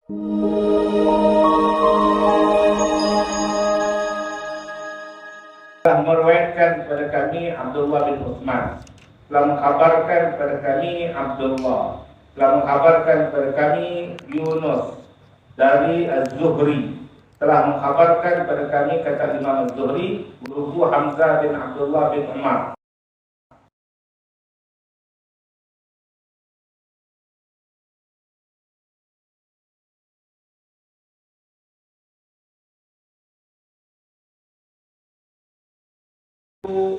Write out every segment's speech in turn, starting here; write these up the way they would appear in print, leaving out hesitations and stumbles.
Telah meriwayatkan kepada kami Abdullah bin Uthman, telah mengkhabarkan kepada kami Abdullah, telah mengkhabarkan kepada kami Yunus dari Az-Zuhri, telah mengkhabarkan kepada kami, kata Imam Az-Zuhri, guruku Hamzah bin Abdullah bin Umar.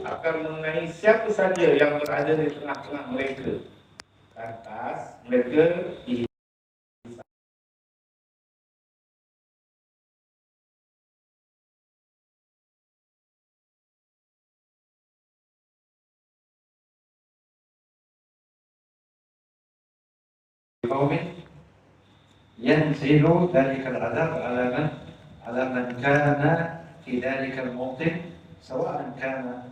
Akan mengenai siapa saja yang berada di tengah-tengah mereka. Atas mereka di قوم ينزل ذلك العذاب على من كان في ذلك الموطن، سواء كان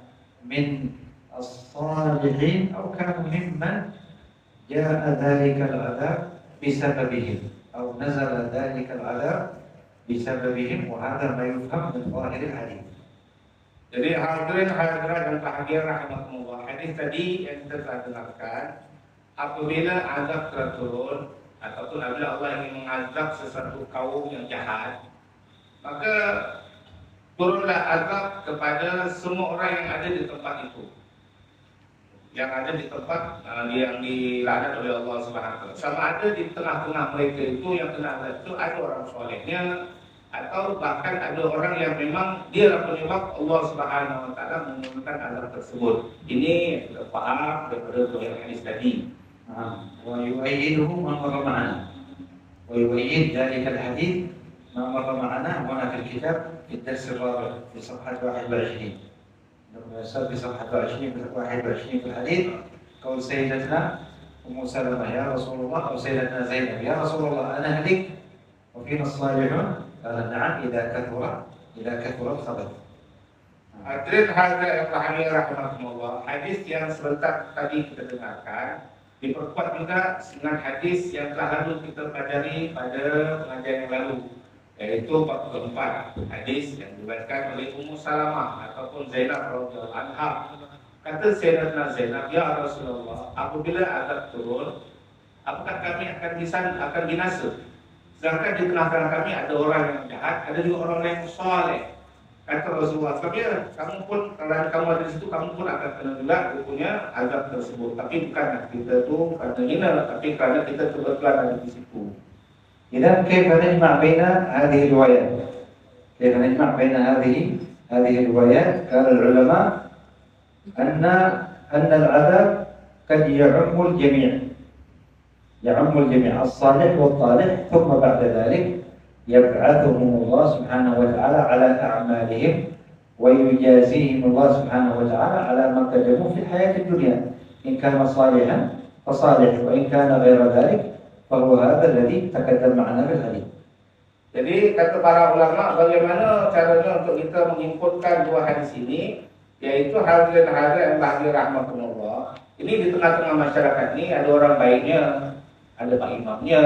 من الصالحين أو كان ممن جاء ذلك العذاب بسببهم أو نزل ذلك العذاب بسببهم، وهذا ما يفهم من ظاهر الحديث. Jadi hadirin hadirat dan bahagia rahmatullah, hadis tadi yang kita telah dengarkan, apabila azab telah turun ataupun apabila Allah ingin mengazab sesuatu kaum yang jahat, maka turunlah azab kepada semua orang yang ada di tempat itu, yang ada di tempat yang dilaknat oleh Allah Subhanahu wa taala. Sama ada di tengah-tengah mereka itu yang kena azab itu ada orang solehnya, atau bahkan ada orang yang memang dia adalah penyebab Allah Subhanahu wa taala menurunkan azab tersebut. Ini kita faham daripada doa hadis tadi. ويؤيده ما مر معنا، ويؤيد ذلك الحديث ما مر معنا هنا في الكتاب في الدرس الرابع في صفحة 21. لما يصل في صفحة 21 في الحديث قول سيدتنا أم سلمة يا رسول الله، أو سيدتنا زينب يا رسول الله أنا هلك وفينا الصالحون، قال نعم إذا كثر الخبث. Hadirin hadirat yang rahimani rahimakumullah, hadis yang sebentar tadi kita dengarkan diperkuat juga dengan hadis yang telah lalu kita pelajari pada pengajian yang lalu, yaitu 44, hadis yang diriwayatkan oleh Ummu Salamah ataupun Zainab radhiyallahu anha. Kata Sayyidatuna Zainab, ya Rasulullah, apabila azab turun, apakah kami akan binasa? Sedangkan di tengah-tengah kami ada orang yang jahat, ada juga orang yang soleh. Kata Rasulullah, kamu pun, kalau kamu ada di situ, kamu pun akan kena juga punya azab tersebut. Tapi bukan kita tu karena hina, tapi kerana kita kebetulan ada di situ. إذا كيف نجمع بين هذه الروايات؟ كيف نجمع بين هذه الروايات؟ قال العلماء أن العذاب قد يعم الجميع، الصالح والطالح، ثم بعد ذلك يبعثهم الله سبحانه وتعالى على أعمالهم ويجازيهم الله سبحانه وتعالى على ما قدموا في الحياة الدنيا، إن كان صالحا فصالح، وإن كان غير ذلك فهو هذا الذي تقدم معنا في الحديث. Jadi kata para ulama, bagaimana caranya untuk kita menginputkan dua hadis ini, yaitu hadirin hadirat yang bahagia rahmatullah. Ini di tengah-tengah masyarakat ini ada orang baiknya, ada pak imamnya,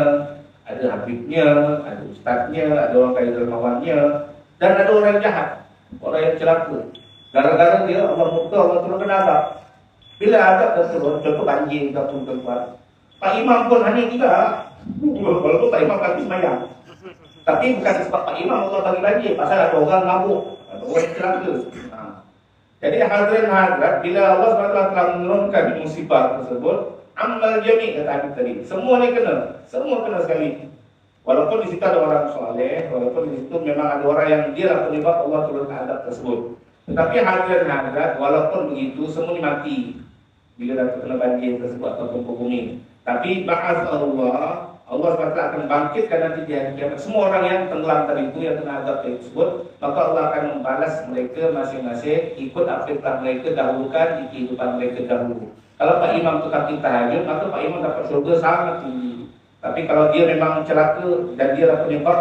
ada habibnya, ada ustaznya, ada orang kaya dermawannya, dan ada orang jahat, orang yang celaka. Gara-gara dia Allah murka, Allah turunkan azab. Bila azab dah turun, contoh banjir ataupun tuan, Pak Imam pun hanya juga. Walaupun Pak Imam kami semayang, tapi bukan sebab Pak Imam Allah bagi banjir, pasal ada orang mabuk, ada orang yang celaka. Jadi hadirin hadirat, bila Allah SWT telah menurunkan musibah tersebut, amal jami' kata Habib tadi, semua ni kena, semua kena sekali. Walaupun di situ ada orang soleh, walaupun di situ memang ada orang yang dia lah penyebab Allah turunkan azab tersebut. Tetapi hadirin hadirat, walaupun begitu semua ni mati bila dah terkena banjir tersebut ataupun bumi. Tapi ba'ath Allah SWT akan bangkitkan nanti di hari kiamat semua orang yang tenggelam tadi itu, yang kena azab tersebut, maka Allah akan membalas mereka masing-masing ikut apa yang telah mereka dahulukan di kehidupan mereka dahulu. Kalau Pak Imam tukar tahajud, maka Pak Imam dapat syurga sangat tinggi. Tapi kalau dia memang celaka dan dia lah penyebab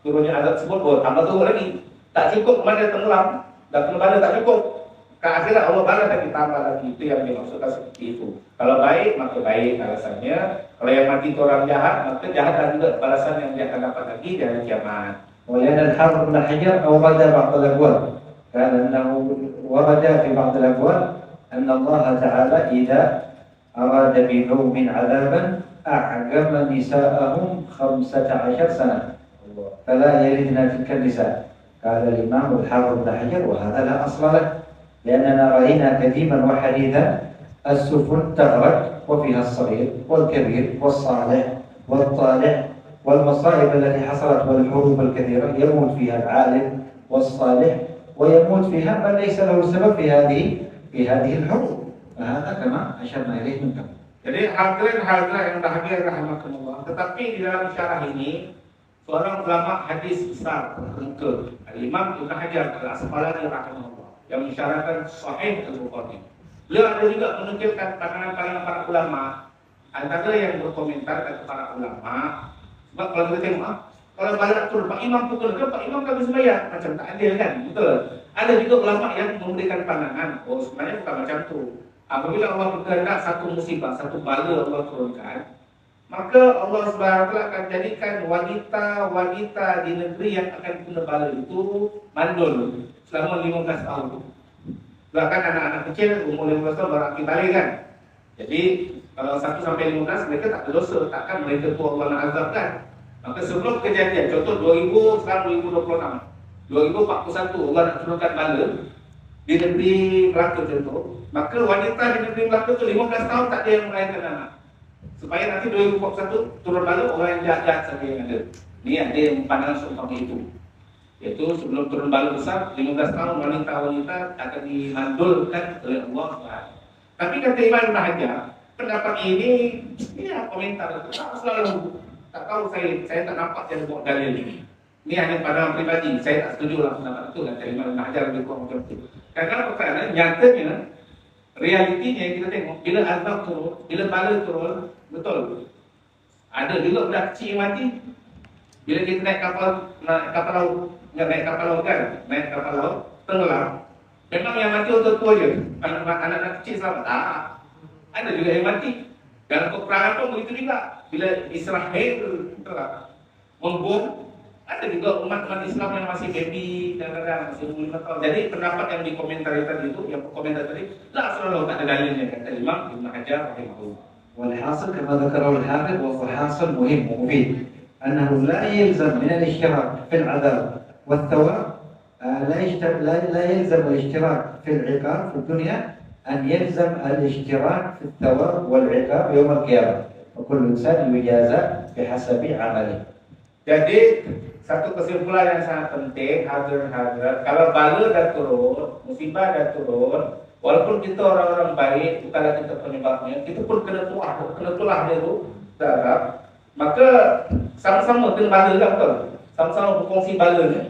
turunnya azab tersebut, tambah turun lagi. Tak cukup mana tenggelam, dah kena bala tak cukup. Ke akhirat Allah balas lagi, tambah lagi. Itu yang dimaksudkan seperti itu. Kalau baik, maka baik balasannya. Kalau yang mati itu orang jahat, maka jahat ada juga balasan yang dia akan dapat lagi di hari kiamat. ولأن الحافظ بن حجر أورد بعض الأبواب، كان أنه ورد في بعض الأبواب أن الله تعالى إذا أراد بقوم عذابا أعجم نساءهم 15 سنة فلا يلدن تلك النساء. قال الإمام الحافظ بن حجر وهذا لا أصل له، لأننا رأينا قديما وحديثا السفن تغرق وفيها الصغير والكبير والصالح والطالح، والمصائب التي حصلت والحروب الكثيرة يموت فيها العالم والصالح ويموت فيها من ليس له سبب في هذه الحروب، فهذا كما أشرنا إليه من قبل. Jadi hadirin hadirat yang bahagia rahimakumullah. Tetapi di dalam syarah ini seorang ulama hadis besar terkemuka, Imam Ibn Hajar Al-Asqalani rahimahullah, yang mensyarahkan Sahih Al-Bukhari. Beliau ada juga menukilkan pandangan-pandangan para ulama. Antara yang berkomentar kata para ulama, sebab kalau kita tengok, kalau balik turun Pak Imam pukul ke Pak Imam kami sembahyang, macam tak adil kan, betul. Ada juga ulama yang memberikan pandangan, oh sebenarnya bukan macam tu. Apabila Allah berkehendak satu musibah, satu bala Allah turunkan, maka Allah SWT akan jadikan wanita-wanita di negeri yang akan kena bala itu mandul selama 15 tahun. Bahkan anak-anak kecil umur 15 tahun baru akan balik kan. Jadi kalau 1 sampai 15 mereka tak berdosa, takkan mereka tu Allah nak azabkan. Maka sebelum kejadian, contoh 2000 sekarang 2026, 2041 Allah nak turunkan bala di negeri Melaka contoh, maka wanita di negeri Melaka tu 15 tahun tak ada yang melahirkan anak. Supaya nanti 2041 turun bala orang yang jahat-jahat saja yang ada. Ni ada yang pandangan seumpama itu. Iaitu sebelum turun bala besar, 15 tahun wanita-wanita akan dimandulkan oleh Allah SWT. Tapi kata Imam Ibn Hajar, pendapat ini, ya komentar, tak tahu saya tak nampak dia buat dalil ini. Ini hanya pandangan pribadi, saya tak setuju lah pendapat itu, kata Imam Ibn Hajar lebih kurang macam itu. Karena perkara nyatanya, realitinya kita tengok, bila azab turun, bila bala turun, betul. Ada juga budak kecil yang mati. Bila kita naik kapal laut, naik kapal laut, tenggelam. Memang yang mati orang tua je, anak-anak kecil selamat. Tak. Ada juga yang mati. Dalam peperangan pun begitu juga. Bila Israel membom, ada juga umat-umat Islam yang masih baby, kadang-kadang masih umur 5 tahun. Jadi pendapat yang dikomentari tadi itu, yang komentar tadi, tak selalu tak ada dalilnya, kata Imam Ibn Hajar rahimahullah. والحاصل كما ذكره الحافظ وهو حاصل مهم ومفيد أنه لا يلزم من الاشتراك في العذاب والثواب، لا يلزم الاشتراك في العقاب في الدنيا أن يلزم الاشتراك في الثواب والعقاب يوم القيامة، وكل إنسان يجازى بحسب عمله. Jadi satu kesimpulan yang sangat penting, hadirin-hadirat, kalau bala dah turun, musibah dah turun, walaupun kita orang-orang baik, bukanlah kita penyebabnya, kita pun kena tulah dia tu, terhadap, maka sama-sama kena bala lah, betul? Sama-sama berkongsi balanya.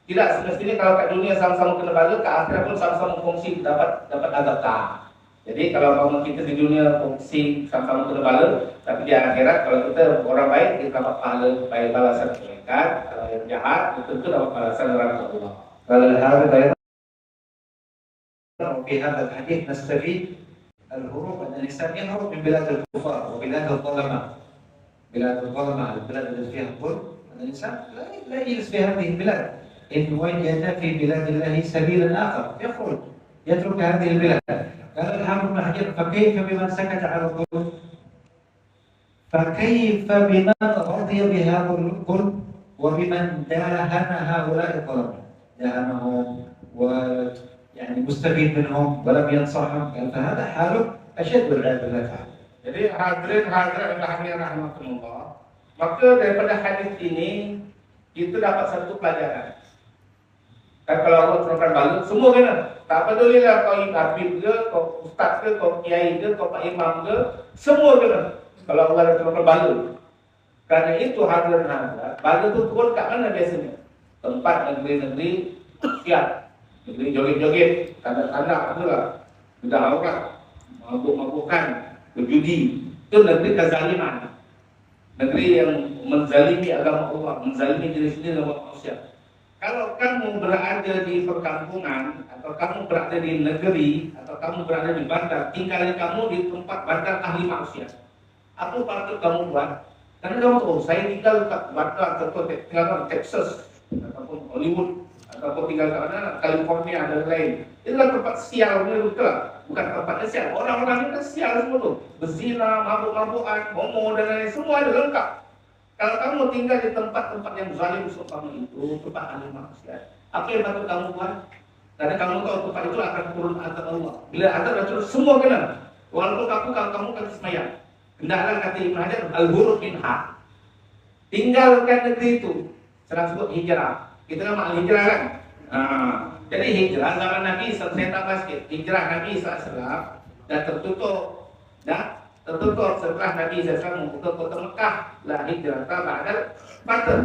Tidak semestinya kalau kat dunia sama-sama kena bala, kat akhirat pun sama-sama berkongsi dapat azab tak. Jadi kalau kita di dunia kongsi sama-sama kena bala, tapi di akhirat kalau kita orang baik, kita dapat pahala, baik balasan kebaikan. Kalau yang jahat, tentu dapat balasan neraka Allah. Kalau الحافظ أيضا في هذا الحديث نستفيد الهروب أن الإنسان يهرب من بلاد الكفار وبلاد الظلمة، بلاد الظلمة البلاد التي فيها الظلم، أن الإنسان لا يجلس في هذه البلاد، إن وجد في بلاد الله سبيلا آخر يخرج يترك هذه البلاد. قال الحافظ بن حجر فكيف بمن سكت على الظلم؟ فكيف بمن رضي بهذا الظلم وبمن داهن هؤلاء الظلمة، داهنهم ويعني مستفيد منهم ولم ينصحهم، قال فهذا حاله أشد والعياذ بالله تعالى. Jadi hadirin rahimahullah, maka daripada hadis ini kita dapat satu pelajaran. Kan kalau Allah turunkan bala, semua kena. Tak pedulilah kau habib ke, kau ustaz ke, kau kiai ke, kau pak imam ke, semua kena. Kalau Allah dah turunkan bala. Kerana itu hadirin hadirat, bala tu turun kat mana biasanya? Tempat negeri-negeri siap, negeri joget-joget, tanda-tanda itulah, sudah aurat, mabuk-mabukan, berjudi. Itu negeri kezaliman, negeri yang menzalimi agama Allah, menzalimi diri sendiri dan manusia. Kalau kamu berada di perkampungan, atau kamu berada di negeri, atau kamu berada di bandar, tinggalnya kamu di tempat bandar ahli maksiat, apa patut kamu buat? Karena kamu tahu, saya tinggal di bandar, atau tinggal di Texas, ataupun Hollywood, ataupun tinggal di mana, California, dan lain. Itulah tempat sial, betul lah. Bukan tempatnya sial. Orang-orang itu kan sial semua tuh. Berzina, mabuk-mabukan, homo, dan lain-lain. Semua ada lengkap. Kalau kamu tinggal di tempat-tempat yang zalim seumpama itu, tempat ahli maksiat, apa yang patut kamu buat? Karena kamu tahu tempat itu akan turun azab Allah. Bila azab dah turun, semua kena. Walaupun kamu kan semayang. Hendaklah kata Ibn Hajar, al-huruf minha. Tinggalkan negeri itu. Serang sebut hijrah. Kita nama hijrah kan? Jadi hijrah zaman Nabi, saya tambah sikit. Hijrah Nabi SAW dah tertutup. Tertutup setelah Nabi SAW membuka kota Mekah. La hijrah ba'dal fath.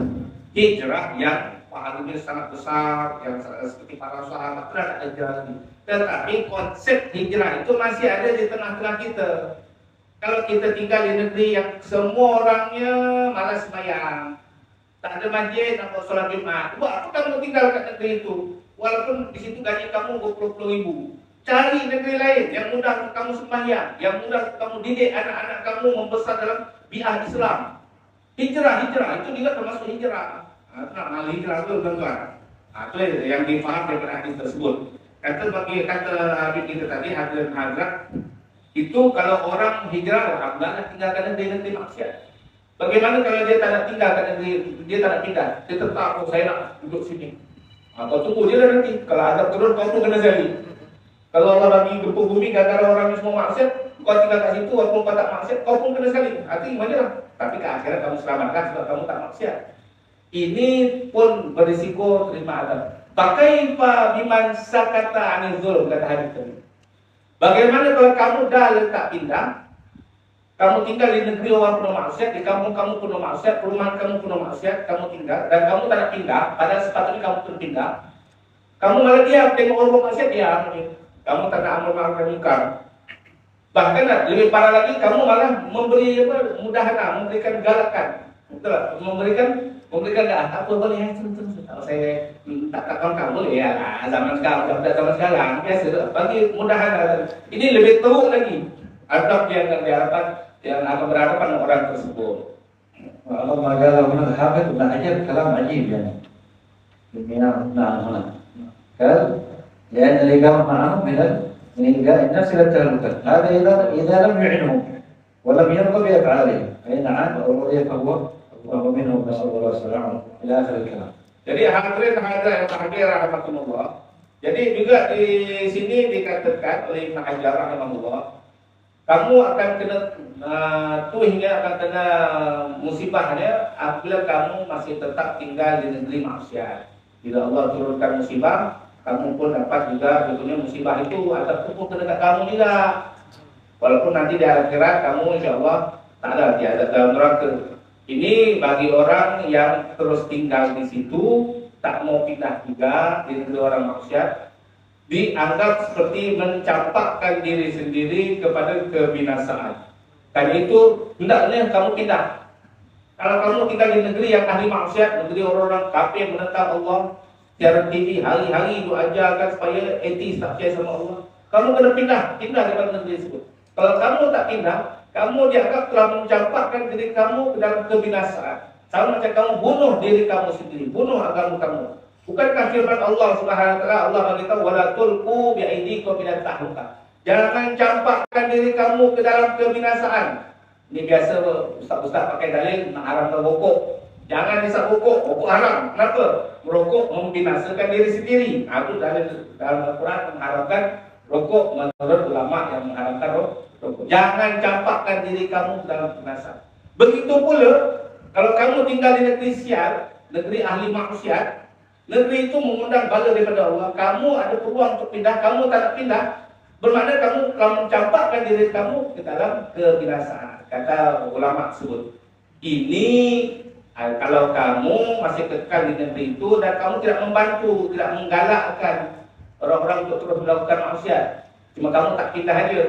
Hijrah yang pahalanya sangat besar, yang seperti para sahabat tidak ada hijrah lagi. Tetapi konsep hijrah itu masih ada di tengah-tengah kita. Kalau kita tinggal di negeri yang semua orangnya malas sembahyang, tak ada masjid, nak buat solat Jumat, buat apa kamu tinggal kat negeri itu? Walaupun di situ gaji kamu 20 ribu. Cari negeri lain yang mudah untuk kamu sembahyang, yang mudah untuk kamu didik anak-anak kamu membesar dalam bi'ah Islam. Hijrah itu juga termasuk hijrah. Hijrah itu tuan-tuan. Itu yang difaham daripada hadis tersebut. Kata Habib kita tadi, Hadrat Hadrat, itu kalau orang hijrah, alhamdulillah tinggalkan negeri maksiat. Bagaimana kalau dia tak nak tinggalkan negeri, dia tak nak pindah, dia tetap, saya nak duduk sini. Kau tunggu dia dah nanti. Kalau azab turun, kau pun kena sekali. Kalau Allah bagi gempa bumi gara-gara orang ini semua maksiat, kau tinggal kat situ walaupun kau tak maksiat, kau pun kena sekali. Artinya gimana lah? Tapi ke akhirat kamu selamatkan sebab kamu tak maksiat. Ini pun berisiko terima azab. Pakai biman sakata anil zulm, kata hadis tadi. Bagaimana kalau kamu dah letak pindah, kamu tinggal di negeri orang penuh maksiat, di kampung kamu penuh maksiat, perumahan kamu penuh maksiat, kamu tinggal dan kamu tak nak pindah, padahal sepatutnya kamu perlu pindah. Kamu malah diam tengok orang maksiat, diam. Kamu tak nak amal ma'ruf nahi munkar. Bahkan lebih parah lagi, kamu malah memberi mudahana, memberikan galakan. Betul tak? Memberikan apa boleh kalau saya tak kamu boleh ya zaman sekarang, zaman biasa bagi mudahana. Ini lebih teruk lagi. Adab yang diharapkan yang akan berhadapan dengan orang tersebut. Allah Taala huna Hafidh Ibn Hajar kalam ajib yani. Bimana huna. Kal لأن الإقامة معهم من إلقاء الناس إلى التهلكة. هذا إذا لم يعنهم ولم يرضى بأفعالهم فإن عاد أو رضي فهو منهم نسأل الله السلامة إلى آخر الكلام. Jadi hadirin hadirat yang berbahagia rahmatullah. Jadi juga di sini dikatakan oleh Ibn Hajar rahmatullah, kamu akan kena hingga akan kena musibahnya apabila kamu masih tetap tinggal di negeri maksiat. Bila Allah turunkan musibah, kamu pun dapat juga betulnya musibah itu ada pun kena kat kamu juga. Walaupun nanti di akhirat kamu insya Allah tak ada diazab dalam neraka. Ini bagi orang yang terus tinggal di situ, tak mau pindah juga di negeri orang maksiat, dianggap seperti mencampakkan diri sendiri kepada kebinasaan. Karena itu hendaknya kamu pindah. Kalau kamu tinggal di negeri yang ahli maksiat, negeri orang-orang kafir menentang Allah, siaran TV hari-hari itu ajarkan supaya etis tak percaya sama Allah, kamu kena pindah daripada negeri tersebut. Kalau kamu tak pindah, kamu dianggap telah mencampakkan diri kamu ke dalam kebinasaan. Sama macam kamu bunuh diri kamu sendiri, bunuh agama kamu. Bukankah firman Allah Subhanahu wa taala, Allah beritahu wala tulqu bi aydikum ila tahluka. Jangan campakkan diri kamu ke dalam kebinasaan. Ini biasa ustaz-ustaz pakai dalil mengharamkan rokok. Jangan hisap rokok haram. Kenapa? Merokok membinasakan diri sendiri. Itu dalam Al-Quran mengharamkan rokok menurut ulama yang mengharamkan rokok. Jangan campakkan diri kamu dalam kebinasaan. Begitu pula kalau kamu tinggal di negeri sial, negeri ahli maksiat, negeri itu mengundang bala daripada Allah. Kamu ada peluang untuk pindah, kamu tak nak pindah, bermakna kamu telah mencampakkan diri kamu ke dalam kebinasaan. Kata ulama tersebut. Ini kalau kamu masih kekal di negeri itu dan kamu tidak membantu, tidak menggalakkan orang-orang untuk terus melakukan maksiat, cuma kamu tak pindah aja.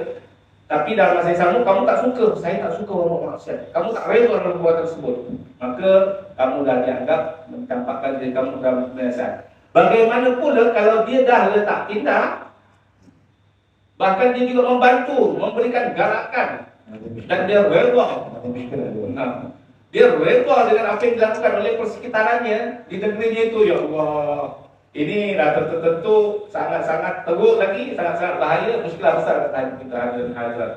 Tapi dalam masa yang sama kamu tak suka, saya tak suka orang maksiat. Kamu tak rela dalam perbuatan tersebut. Maka kamu dah dianggap mencampakkan diri kamu dalam kebiasaan. Bagaimana pula kalau dia dah letak tindak, bahkan dia juga membantu, memberikan galakan, dan dia rela. Nah, dia rela dengan apa yang dilakukan oleh persekitarannya di negerinya itu. Ya Allah, ini dah tentu sangat-sangat teruk lagi, sangat-sangat bahaya, muskilah besar kata kita hadirin hadirat.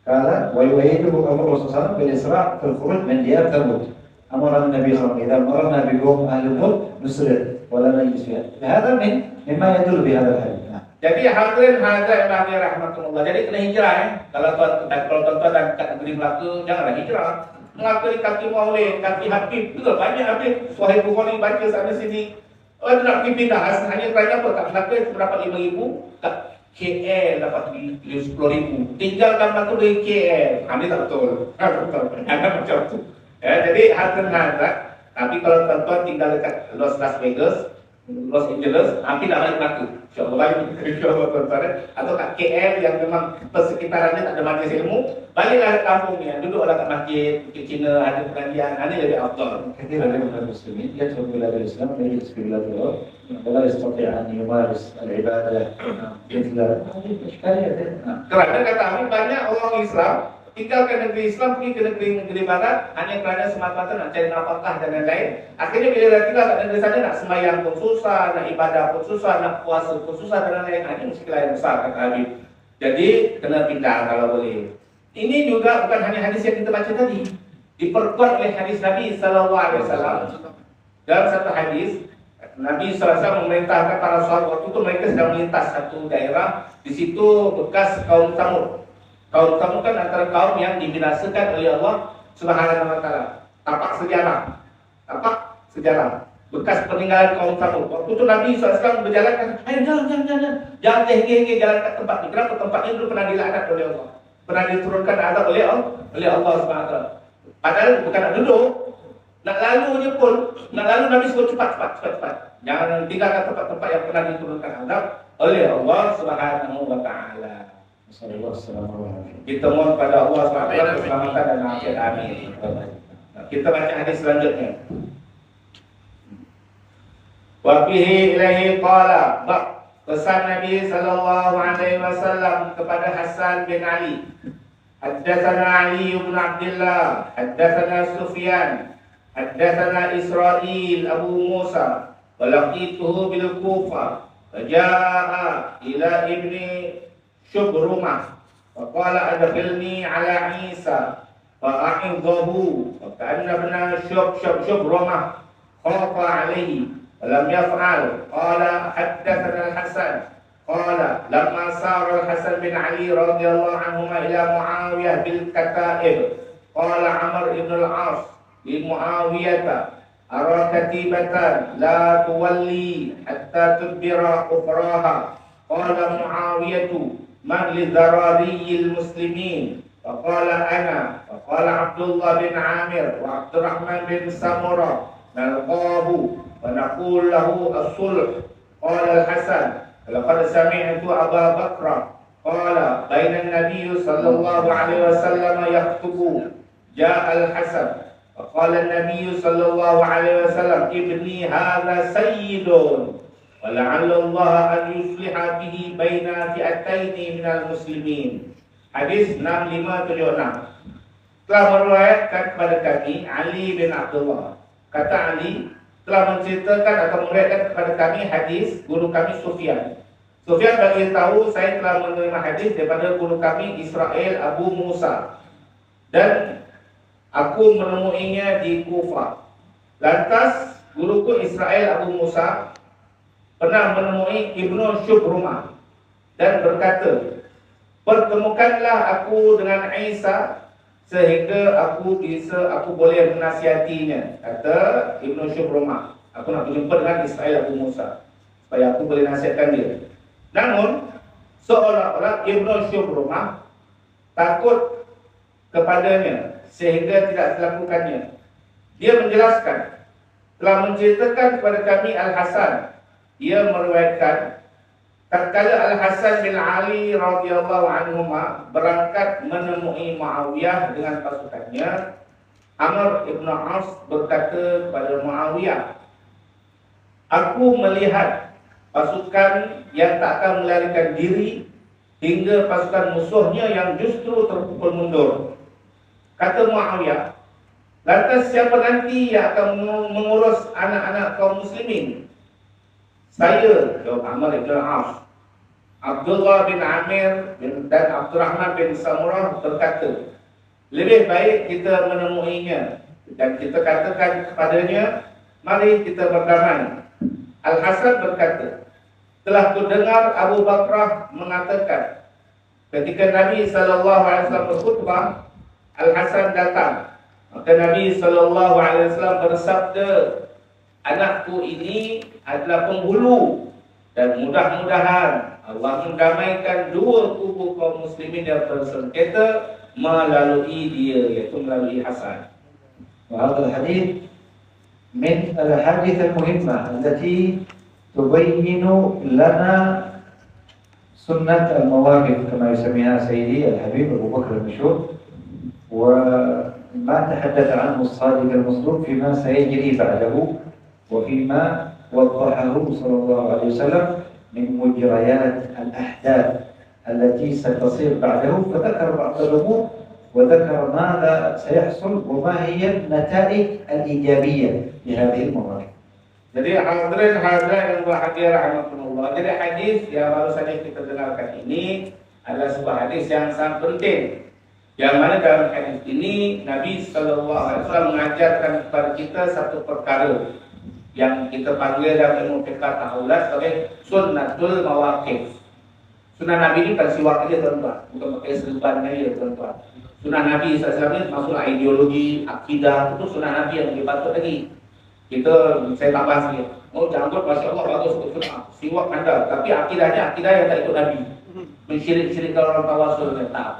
قال ويؤيده أمر الرسول صلى الله عليه وسلم بالإسراع في الخروج من ديار ثمود. أمر النبي صلى الله عليه وسلم إذا مررنا بقوم أهل الظلم نسرع ولا نجلس فيها. هذا مما يدل بهذا الحديث. Jadi hadirin hadirat yang rahmatullah. Jadi kena hijrah Kalau tuan-tuan dan kat negeri Melaka janganlah hijrah. Melaka ni kaki Maulid, kaki Habib, betul banyak Habib. Suhaib Bukhari baca sana sini. Orang nak pergi pindah hanya kerana apa? Kat Melaka berapa 5,000, kat KL dapat 10,000. Tinggalkan Melaka dari KL. Ini tak betul. Betul. Jangan macam tu. Jadi hadirin hadirat. Tapi kalau tuan-tuan tinggal dekat Las Vegas, Los Angeles, hampir nak balik Melaka. InsyaAllah tuan-tuan. Atau kat KL yang memang persekitarannya tak ada majlis ilmu, baliklah ke kampungnya, duduklah kat masjid, Bukit Cina, ada pengajian, ini lebih afdal. كثير من المسلمين يدخل بلاد الإسلام ويجلس في بلاد الغرب ولا يستطيع أن يمارس العبادة مثل هذه الإشكالية. Kerana kata Amin, banyak orang Islam tinggalkan negeri Islam, pergi ke negeri Barat hanya kerana semata-mata nak cari nafkah dan lain-lain. Akhirnya bila dah tinggal kat negeri sana, nak sembahyang pun susah, nak ibadah pun susah, nak puasa pun susah dan lain-lain. Ini muskilah yang besar kata Habib. Jadi kena pindah kalau boleh. Ini juga bukan hanya hadis yang kita baca tadi, diperkuat oleh hadis Nabi SAW. Dalam satu hadis, Nabi SAW memerintahkan para sahabat, waktu itu mereka sedang melintas satu daerah, di situ bekas kaum Samud. Kaum Samud kan antara kaum yang dibinasakan oleh Allah Subhanahu wa taala. Tapak sejarah. Bekas peninggalan kaum Samud. Waktu itu Nabi SAW berjalan kan, ayo jalan. Jangan hingga jalan ke tempat ini. Kenapa tempat ini dulu pernah dilaknat oleh Allah. Pernah diturunkan azab oleh Allah Subhanahu wa taala. Padahal bukan nak duduk, nak lalu je pun, nak lalu Nabi sebut cepat. Jangan tinggalkan tempat-tempat yang pernah diturunkan azab oleh Allah Subhanahu wa taala. Kita mohon pada Allah SWT keselamatan dan afiat. Amin. Kita baca hadis selanjutnya. Wa bihi ilaihi qala, pesan Nabi sallallahu alaihi wasallam kepada Hasan bin Ali. Haddatsana Ali bin Abdullah, haddatsana Sufyan, haddatsana Israil Abu Musa, wa laqituhu bil Kufah. Faja'a ila ibni Shubrumah faqala adkhilni ala Isa fa'idhahu wa ka'anna ibna Shubrumah khafa alayhi lam yaf'al. Qala haddathana al-Hasan qala lamma sara al-Hasan bin Ali radhiyallahu anhuma ila Muawiyah bil Kata'ib qala Amr ibn al-As li Muawiyah ara katibatan la tuwalli hatta tudbira ukhraha. Qala Muawiyah man li zarariyil muslimin faqala ana faqala Abdullah bin Amir wa Abdurrahman bin Samurah nalqahu wa naqul lahu as-sulh. Qala al-Hasan laqad sami'tu Abu Bakr qala baina an-nabiy sallallahu alaihi wasallam yaktubu ja'a al-Hasan faqala an-nabiy sallallahu alaihi wasallam ibni hadha sayyidun wala'alla Allah an yusliha bihi baina fi'ataini minal muslimin. Hadis 6576. Telah meriwayatkan kepada kami Ali bin Abdullah. Kata Ali telah menceritakan atau meriwayatkan kepada kami hadis guru kami Sufyan. Sufyan bagi tahu saya telah menerima hadis daripada guru kami Israil Abu Musa dan aku menemuinya di Kufah. Lantas guruku Israil Abu Musa pernah menemui Ibnu Shubrumah dan berkata, pertemukanlah aku dengan Isa sehingga aku boleh menasihatinya. Kata Ibnu Shubrumah, aku nak berjumpa dengan Israil Abu Musa supaya aku boleh nasihatkan dia. Namun seolah-olah Ibnu Shubrumah takut kepadanya sehingga tidak dilakukannya. Dia menjelaskan, telah menceritakan kepada kami Al-Hasan. Ia meriwayatkan tatkala Al-Hasan bin Ali radhiyallahu anhuma berangkat menemui Muawiyah dengan pasukannya, Amr ibn As berkata kepada Muawiyah, "Aku melihat pasukan yang tak akan melarikan diri hingga pasukan musuhnya yang justru terpukul mundur." Kata Muawiyah, "Lantas siapa nanti yang akan mengurus anak-anak kaum muslimin?" "Saya," jawab Amr ibn As. Abdullah bin Amir dan Abdurrahman bin Samurah berkata, "Lebih baik kita menemuinya dan kita katakan kepadanya, mari kita berdamai." Al-Hasan berkata, "Telah kudengar Abu Bakrah mengatakan, ketika Nabi SAW berkhutbah, Al-Hasan datang. Maka Nabi SAW bersabda, anakku ini adalah penghulu dan mudah-mudahan Allah mendamaikan dua kubu kaum muslimin yang bersengketa melalui dia, yaitu melalui Hasan." وهذا الحديث من الأحاديث المهمة التي تبين لنا سنة المواقف كما يسميها سيدي الحبيب أبو بكر المشهور، وما تحدث عنه الصادق المصدوق فيما سيجري بعده وفيما وضحه صلى الله عليه وسلم من مجريات الأحداث التي ستصير بعده، فذكر بعض الأمور وذكر ماذا سيحصل وما هي النتائج الإيجابية لهذه المواقف. Jadi hadirin yang berbahagia rahmatullah. Jadi hadis yang baru saja kita dengarkan ini adalah sebuah hadis yang sangat penting. Yang mana dalam hadis ini Nabi SAW mengajarkan kepada kita satu perkara yang kita panggil dalam ilmu fiqh ta'awulat sebagai sunnatul mawaqif. Sunnah Nabi ini bukan siwak aja tuan-tuan, bukan pakai serban aja tuan-tuan. Sunnah Nabi SAW ini masuklah ideologi, akidah, itu sunnah Nabi yang lebih patut lagi. Saya tambah sikit. Oh janggut Masya Allah bagus sunnah. Siwak anda, tapi akidahnya akidah yang tak ikut Nabi. Mensyirik-syirikkan orang tawasul yang tak.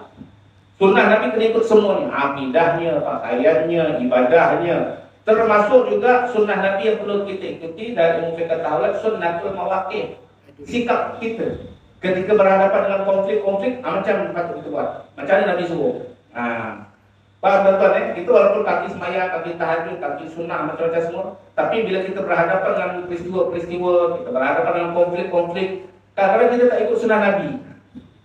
Sunnah Nabi kena ikut semuanya, akidahnya, pakaiannya, ibadahnya. Termasuk juga sunnah Nabi yang perlu kita ikuti dari ilmu fiqh ta'awulat, sunnatul mawaqif. Sikap kita ketika berhadapan dengan konflik-konflik, macam patut kita buat. Macam mana Nabi suruh. Paham tuan-tuan Itu walaupun kaki semaya, kaki tahajud, kaki sunnah, macam-macam semua. Tapi bila kita berhadapan dengan peristiwa-peristiwa, kita berhadapan dengan konflik-konflik, kadang-kadang kita tak ikut sunnah Nabi.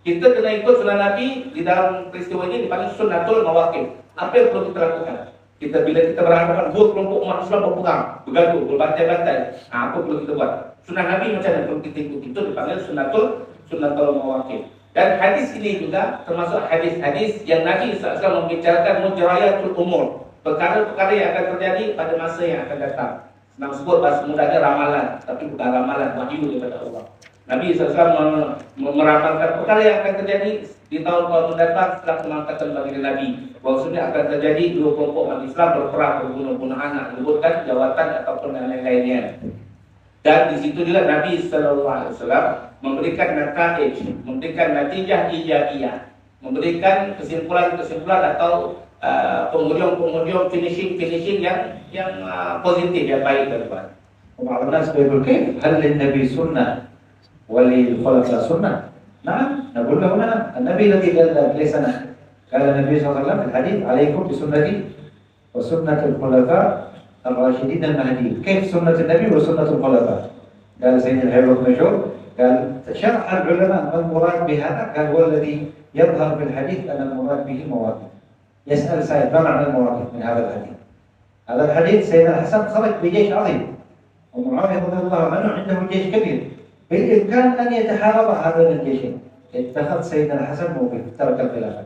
Kita kena ikut sunnah Nabi di dalam peristiwa ini dipanggil sunnatul mawaqif. Apa yang perlu kita lakukan? Bila kita berhadapan dua kelompok umat Islam berperang, bergaduh, berbantai-bantai, apa perlu kita buat? Sunnah Nabi macam mana perlu kita ikut? Itu dipanggil sunnatul mawaqif. Dan hadis ini juga termasuk hadis-hadis yang Nabi SAW membicarakan mujrayatul umur, perkara-perkara yang akan terjadi pada masa yang akan datang. Senang sebut bahasa mudahnya ramalan, tapi bukan ramalan, wahyu daripada Allah. Nabi SAW meramalkan perkara yang akan terjadi di tahun-tahun mendatang setelah pengangkatan baginda Nabi. Bahwasanya akan terjadi dua kelompok umat Islam berperang, berbunuh-bunuh anak, merebutkan jawatan ataupun yang lain-lainnya. Dan di situ juga Nabi SAW memberikan natijah ijabiyah, memberikan kesimpulan-kesimpulan atau penghujung finishing yang positif, yang baik ke depan. وبعض الناس بيقول كيف هل للنبي سنة وللخلفاء سنة؟ نعم نقول له نعم. النبي الذي قال ليس أنا، قال النبي صلى الله عليه وسلم في الحديث عليكم بسنتي وسنة الخلفاء الراشدين المهديين. كيف سنة النبي وسنة الخلفاء؟ قال سيدنا الحبيب المشهور قال شرح العلماء ما المراد بهذا؟ قال هو الذي يظهر في الحديث أن المراد به مواقف. يسأل سائل ما معنى المواقف من هذا الحديث؟ هذا الحديث سيدنا الحسن خرج بجيش عظيم ومعاوية رضي الله عنه عنده جيش كبير، بالإمكان أن يتحارب هذين الجيشين. اتخذ سيدنا الحسن موقف، ترك الخلافة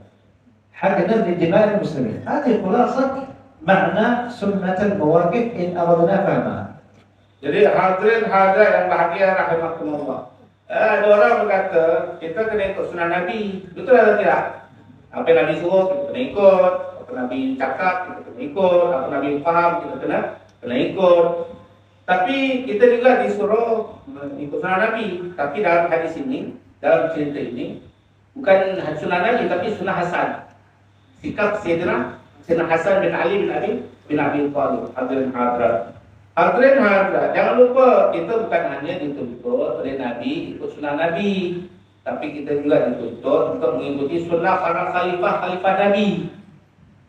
حق نبذ دماء المسلمين. هذه خلاصة معنى سنة المواقف إن أردنا فهمها. Jadi hadirin hadirat yang bahagia rahimahkumullah. Ada orang berkata kita kena ikut sunnah Nabi. Betul atau tidak? Apa yang Nabi suruh kita kena ikut, apa Nabi cakap kita kena ikut, apa Nabi faham kita kena ikut. Tapi kita juga disuruh ikut sunnah Nabi. Tapi dalam hadis ini, dalam cerita ini, bukan sunnah Nabi tapi sunnah Hasan. Sikap Sayyidina Hasan bin Ali bin Abi Thalib. Hadirin hadirat. Hadirin hadirat, jangan lupa kita bukan hanya dituntut oleh Nabi ikut sunnah Nabi, tapi kita juga dituntut untuk mengikuti sunnah para khalifah-khalifah Nabi.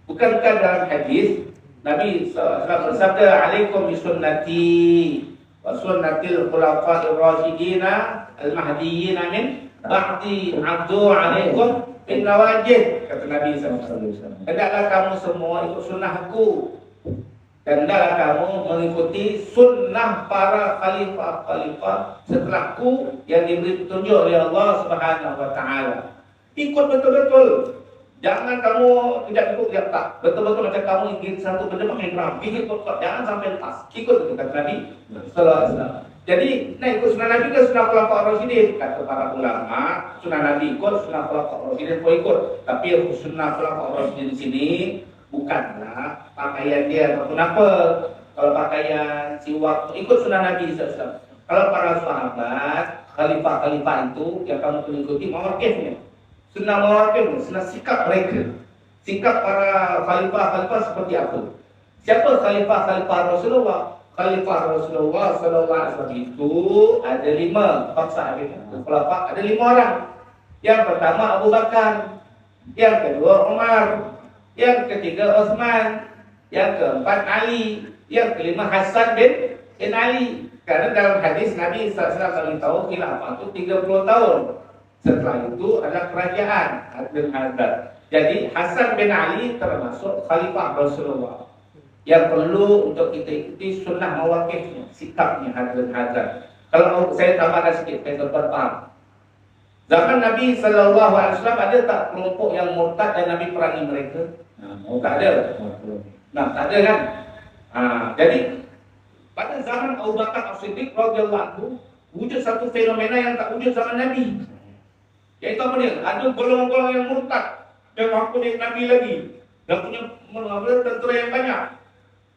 Bukankah dalam hadis Nabi SAW bersabda, "Alaikum bisunnati wa sunnatil khulafa'ir rasyidin al-mahdiyyin min ba'di 'addu 'alaikum bin nawajid." Kata Nabi SAW, hendaklah kamu semua ikut sunnah aku, dan hendaklah kamu mengikuti sunnah para khalifah-khalifah setelahku yang diberi petunjuk oleh Allah Subhanahu wa taala. Ikut betul-betul. Jangan kamu tidak ikut dia tak. Betul-betul macam kamu ingin satu benda pakai rapi, ikut, jangan sampai lepas. Ikut itu kata Nabi sallallahu alaihi wasallam. Jadi, nak ikut sunnah Nabi ke sunnah khulafaur rasyidin? Kata para ulama, sunnah Nabi ikut, sunnah khulafaur rasyidin pun ikut. Tapi sunnah khulafaur rasyidin di sini bukanlah pakaian dia ataupun apa. Kalau pakaian siwak ikut sunnah Nabi sallallahu alaihi wasallam. Kalau para sahabat, khalifah-khalifah itu yang kamu mengikuti mawaqifnya. Sunnah mawaqif, sunnah sikap mereka. Sikap para khalifah-khalifah seperti apa? Siapa khalifah-khalifah Rasulullah? Khalifah Rasulullah sallallahu alaihi wasallam itu ada 5 sahabat. Khalifah ada 5 orang. Yang pertama Abu Bakar, yang kedua Umar, yang ketiga Utsman, yang keempat Ali, yang kelima Hasan bin Ali. Karena dalam hadis Nabi sallallahu alaihi wasallam tahu khilafah itu 30 tahun. Setelah itu adalah kerajaan Hadirin hadirat. Jadi Hasan bin Ali termasuk khalifah Rasulullah yang perlu untuk kita ikuti sunnah mawaqifnya, sikapnya hadirin hadirat. Kalau saya tambahkan sedikit, saya terpaham. Zaman Nabi sallallahu alaihi wasallam ada tak kelompok yang murtad dan Nabi perangi mereka? Tak ada. Nah, tak ada kan? Jadi pada zaman Abu Bakar As-Siddiq radhiyallahu anhu wujud satu fenomena yang tak wujud zaman Nabi. Yaitu apa dia? Ada golongan-golongan yang murtad dan mengaku dia Nabi lagi dan punya tentera yang banyak.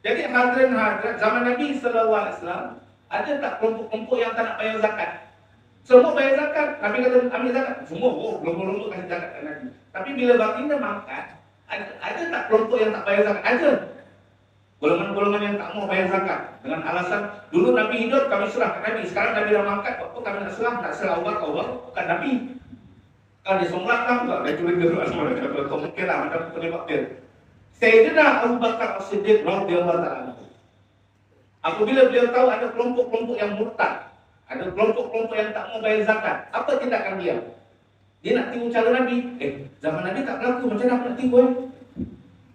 Jadi hadirin hadirat zaman Nabi sallallahu alaihi wasallam ada tak kelompok-kelompok yang tak nak bayar zakat? Semua bayar zakat. Nabi kata ambil zakat. Semua kelompok-kelompok kasih zakat ke Nabi. Tapi bila baginda mangkat, ada tak kelompok yang tak bayar zakat? Ada. Golongan-golongan yang tak mau bayar zakat dengan alasan dulu Nabi hidup kami serah ke Nabi. Sekarang Nabi dah mangkat, apa kami nak serah Allah bukan Nabi. Kan disomlatkan juga dia curi geruk semua kemungkinan macam penyebab dia. Sayyidina Abu Bakar As-Siddiq radhiyallahu ta'ala apabila beliau tahu ada kelompok-kelompok yang murtad, ada kelompok-kelompok yang tak mau bayar zakat, apa tindakan dia? Dia nak tiru cara Nabi. Zaman Nabi tak berlaku, macam mana nak tiru?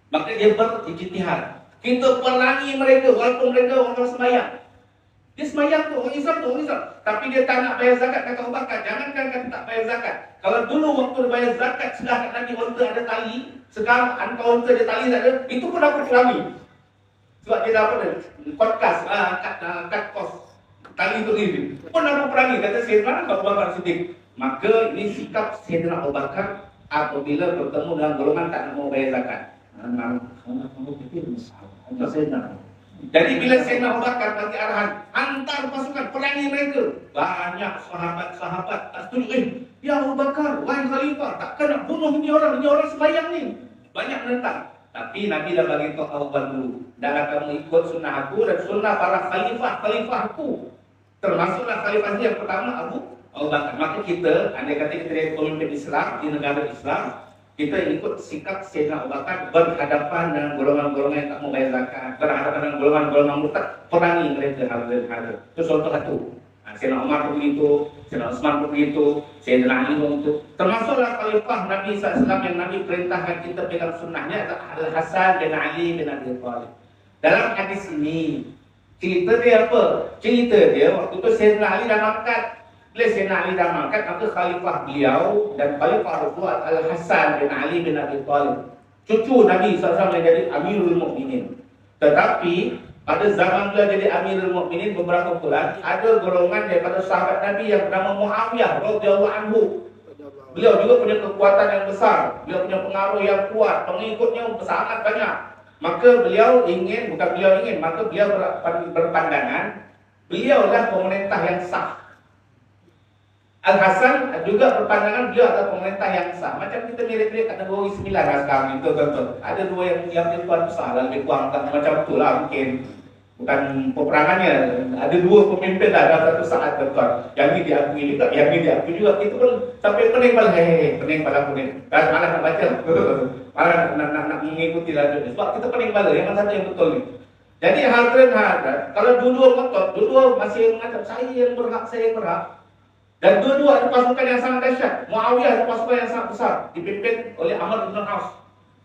Maka dia berijtihad. Kita perangi mereka walaupun mereka orang sembahyang. Dia sembahyang tu, orang Islam. Tapi dia tak nak bayar zakat, kata Abu Bakar. Jangankan kata tak bayar zakat. Kalau dulu waktu dia bayar zakat, sudah kat Nabi unta ada tali. Sekarang hantar unta ada tali tak ada. Itu pun aku perangi. Sebab dia dah apa dia? Podcast, kat kos. Tali tu ini. Pun aku perangi. Kata Sayyidina Abu Bakar Siddiq. Maka ini sikap Sayyidina Abu Bakar apabila bertemu dengan golongan tak mau bayar zakat. Jadi bila Sayyidina Abu Bakar bagi arahan, antar pasukan perangi mereka. Banyak sahabat-sahabat tak setuju. Ya Abu Bakar, wahai khalifah, takkan nak bunuh ini orang sembahyang ni. Banyak menentang. Tapi Nabi dah bagi tahu Abu Bakar dulu. Dalam kamu ikut sunnah aku dan sunnah para khalifah aku. Termasuklah khalifah yang pertama Abu Bakar. Maka kita, andai kata kita dari pemimpin Islam di negara Islam, kita ikut sikap Sayyidina Abu Bakar berhadapan dengan golongan-golongan yang tak mau bayar zakat, berhadapan dengan golongan-golongan murtad, perangi mereka hal-hal. Itu contoh satu. Sayyidina Umar pun begitu, Sayyidina Utsman pun begitu, Sayyidina Ali pun begitu. Termasuklah khalifah Nabi SAW yang Nabi perintahkan kita pegang sunnahnya adalah Al-Hasan bin Ali bin Abi Thalib. Dalam hadis ini, cerita dia apa? Cerita dia waktu itu Sayyidina Ali dah mangkat. Bila Sayyidina Ali dah mangkat, maka khalifah beliau dan khalifah Rasulullah Al-Hasan bin Ali bin Abi Thalib, cucu Nabi SAW yang jadi Amirul Mukminin. Tetapi pada zaman beliau jadi Amirul Mukminin beberapa bulan, ada golongan daripada sahabat Nabi yang bernama Muawiyah radhiyallahu anhu. Beliau juga punya kekuatan yang besar, beliau punya pengaruh yang kuat, pengikutnya sangat banyak. Maka beliau ingin, maka beliau berpandangan beliaulah pemerintah yang sah. Al-Hasan juga berpandangan beliau adalah pemerintah yang sah. Macam kita mirip-mirip kat negeri 9 lah sekarang itu, tuan-tuan. Ada dua yang tuan besar dan lebih kurang macam itulah mungkin. bukan peperangannya. Ada dua pemimpin lah dalam satu saat tuan. Yang ini diakui juga, yang ini diakui juga. Itu pun sampai pening malah, pening malah pening. Dan malah nak baca, malah nak mengikuti lanjut. Sebab kita pening malah, yang mana satu yang betul ni. Jadi hadirin hadirat, kalau dua-dua ngotot, dua-dua masih mengatakan saya yang berhak, saya yang berhak. Dan dua-dua ada pasukan yang sangat dahsyat. Muawiyah ada pasukan yang sangat besar, dipimpin oleh Amr bin As.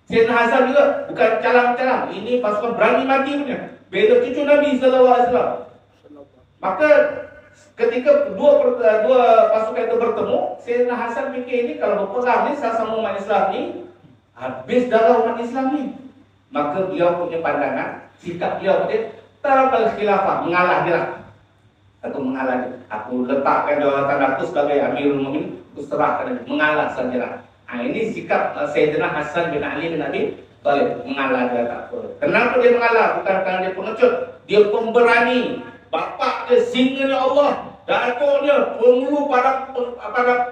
Sayyidina Hasan juga bukan calang-calang, ini pasukan berani mati punya. Bela cucu Nabi sallallahu alaihi wasallam. Maka ketika dua pasukan itu bertemu, Sayyidina Hasan fikir ini kalau berperang ni sama umat Islam ni, habis darah umat Islam ni. Maka beliau punya pandangan, sikap beliau dia tarakal khilafah, mengalah dia lah. Atau mengalah dia. Aku letakkan jawatan aku sebagai Amirul Mukminin, aku serahkan dia, mengalah sajalah. Ini sikap Sayyidina Hasan bin Ali bin Abi Thalib, mengalah dia tak apa. Kenapa dia mengalah? Bukan kerana dia pengecut, dia pemberani. Bapak dia singa Allah, datuknya penghulu para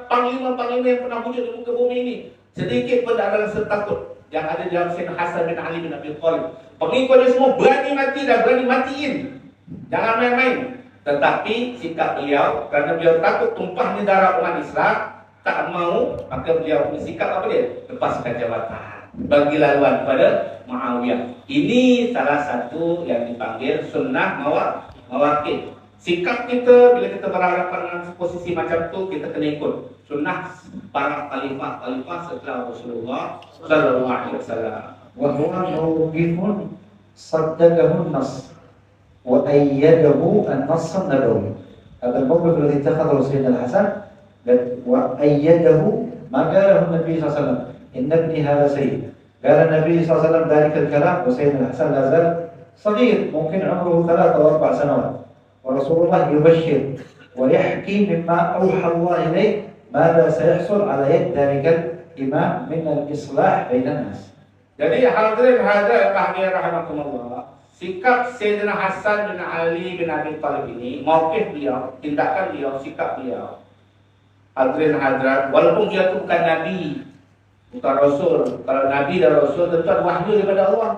panglima-panglima yang pernah wujud di muka bumi ini. Sedikit pun tak ada rasa takut yang ada dalam Sayyidina Hasan bin Ali bin Abi Thalib. Pengikutnya semua berani mati dan berani matiin. Jangan main-main. Tetapi sikap beliau, kerana beliau takut tumpahnya darah umat Islam, tak mau, maka beliau punya sikap apa dia? Lepaskan jabatan, bagi laluan kepada Muawiyah. Ini salah satu yang dipanggil sunnah mawaqit. Sikap kita bila kita berhadapan dengan posisi macam tu, kita kena ikut sunnah para khalifah setelah Rasulullah sallallahu alaihi wasallam. Wa huwa mawqifun saddaqahu an-nass wa ayyadahu an-nass an-nabawi. Hada al-mawqif alladhi ittakhadhahu Sayyidina al-Hasan وأيده ما قاله النبي صلى الله عليه وسلم إن ابني هذا سيد. قال النبي صلى الله عليه وسلم ذلك الكلام وسيدنا الحسن لا زال صغير، ممكن عمره 3 أو 4 سنوات، ورسول الله يبشر ويحكي مما أوحى الله إليه ماذا سيحصل على يد ذلك الإمام من الإصلاح بين الناس. Jadi hadirin hadirat rahimakumullah, sikap Sayyidina Hasan bin Ali bin Abi Thalib ini, mauqif beliau, tindakan beliau, sikap beliau, hadirin hadirat, walaupun dia itu bukan Nabi, bukan Rasul. Kalau Nabi dan Rasul tentu ada wahyu daripada Allah.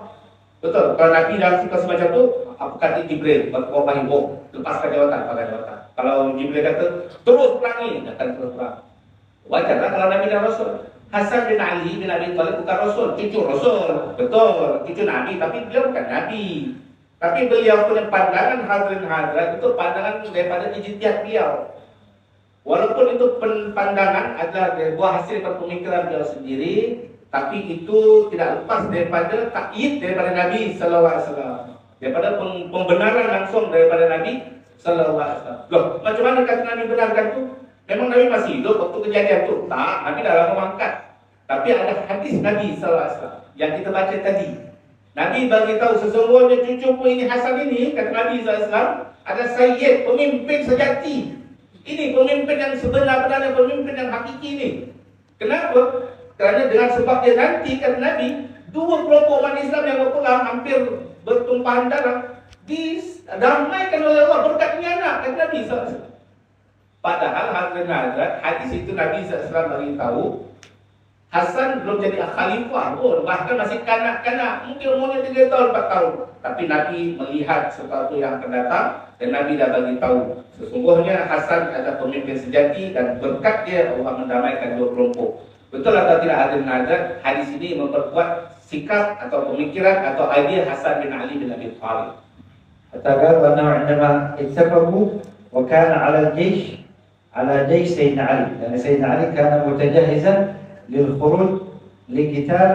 Betul. Kalau Nabi dalam sikap semacam itu, apa kata Jibril, berwahyu, lepaskan jawatan, pakai jawatan. Kalau Jibril kata terus perangi, akan terus perang. Wajarlah kalau Nabi dan Rasul. Hasan bin Ali bin Abi Thalib bukan Rasul, cucu Rasul. Betul, cucu Nabi, tapi beliau bukan Nabi. Tapi beliau punya pandangan hadirin hadirat itu pandangan daripada ijtihad beliau. Walaupun itu pandangan adalah buah hasil pemikiran beliau sendiri, tapi itu tidak lepas daripada takyid daripada Nabi sallallahu alaihi wasallam, daripada pembenaran langsung daripada Nabi sallallahu alaihi wasallam. Loh, macam mana kata Nabi benarkan tu? Memang Nabi masih hidup waktu kejadian tu? Tak, Nabi dah lama mangkat. Tapi ada hadis Nabi sallallahu alaihi wasallam yang kita baca tadi. Nabi bagi tahu sesungguhnya cucuku ini Hasan ini, kata Nabi sallallahu alaihi wasallam, ada sayyid, pemimpin sejati. Ini pemimpin yang sebenar-benarnya, pemimpin yang hakiki ini. Kenapa? Kerana dengan sebab dia nanti, kata Nabi, 2 kelompok umat Islam yang berperang hampir bertumpahan darah didamaikan oleh Allah berkat ini anak, kata Nabi SAW. Padahal hadis itu Nabi SAW bagi tahu Hasan belum jadi khalifah pun, bahkan masih kanak-kanak, mungkin umurnya 3 tahun, 4 tahun. Tapi Nabi melihat sesuatu yang akan datang dan Nabi dah bagi tahu sesungguhnya Hasan adalah pemimpin sejati dan berkat dia Allah mendamaikan 2 kelompok. Betul atau tidak hadirin hadirat, hadis ini memperkuat sikap atau pemikiran atau idea Hasan bin Ali bin Abi Thalib. حتى قال أنه عندما اتفقوا وكان على جيش سيدنا علي، لأن سيدنا علي كان متجهزا للخروج لقتال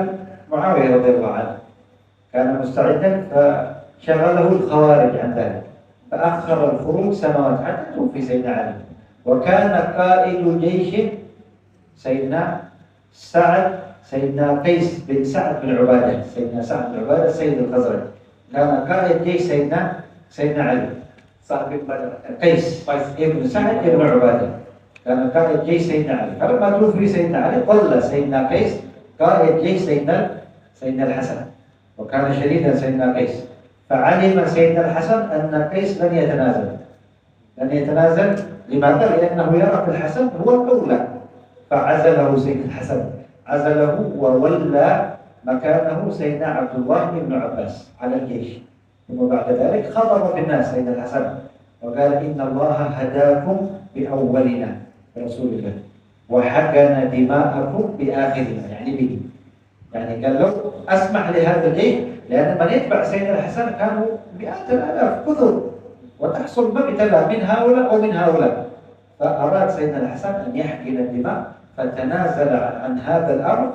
معاوية رضي الله عنه، كان مستعدا فشغله الخوارج عن ذلك فأخر الخروج سنوات حتى توفي سيدنا علي. وكان قائد جيش سيدنا قيس بن سعد بن عبادة، سيدنا سعد بن عبادة سيد الخزرج، كان قائد جيش سيدنا علي. Sa'd bin قيس ابن سعد بن عبادة كان قائد جيش سيدنا علي. فلما توفي سيدنا علي ظل سيدنا قيس قائد جيش سيدنا الحسن، وكان شديدا سيدنا قيس. فعلم سيدنا الحسن أن قيس لن يتنازل. لماذا؟ لأنه يرى في الحسن هو الأولى. فعزله سيدنا الحسن، عزله وولى مكانه سيدنا عبد الله بن عباس على الجيش. ثم بعد ذلك خطب في الناس سيدنا الحسن وقال إن الله هداكم بأولنا رسول الله وحقن دماءكم بآخرنا يعني به. يعني قال له أسمح لهذا الجيش لأن من يتبع سيدنا الحسن كانوا مئات الآلاف كثر وتحصل مقتلة من هؤلاء ومن هؤلاء، فأراد سيدنا الحسن أن يحقن الدماء فتنازل عن هذا الأمر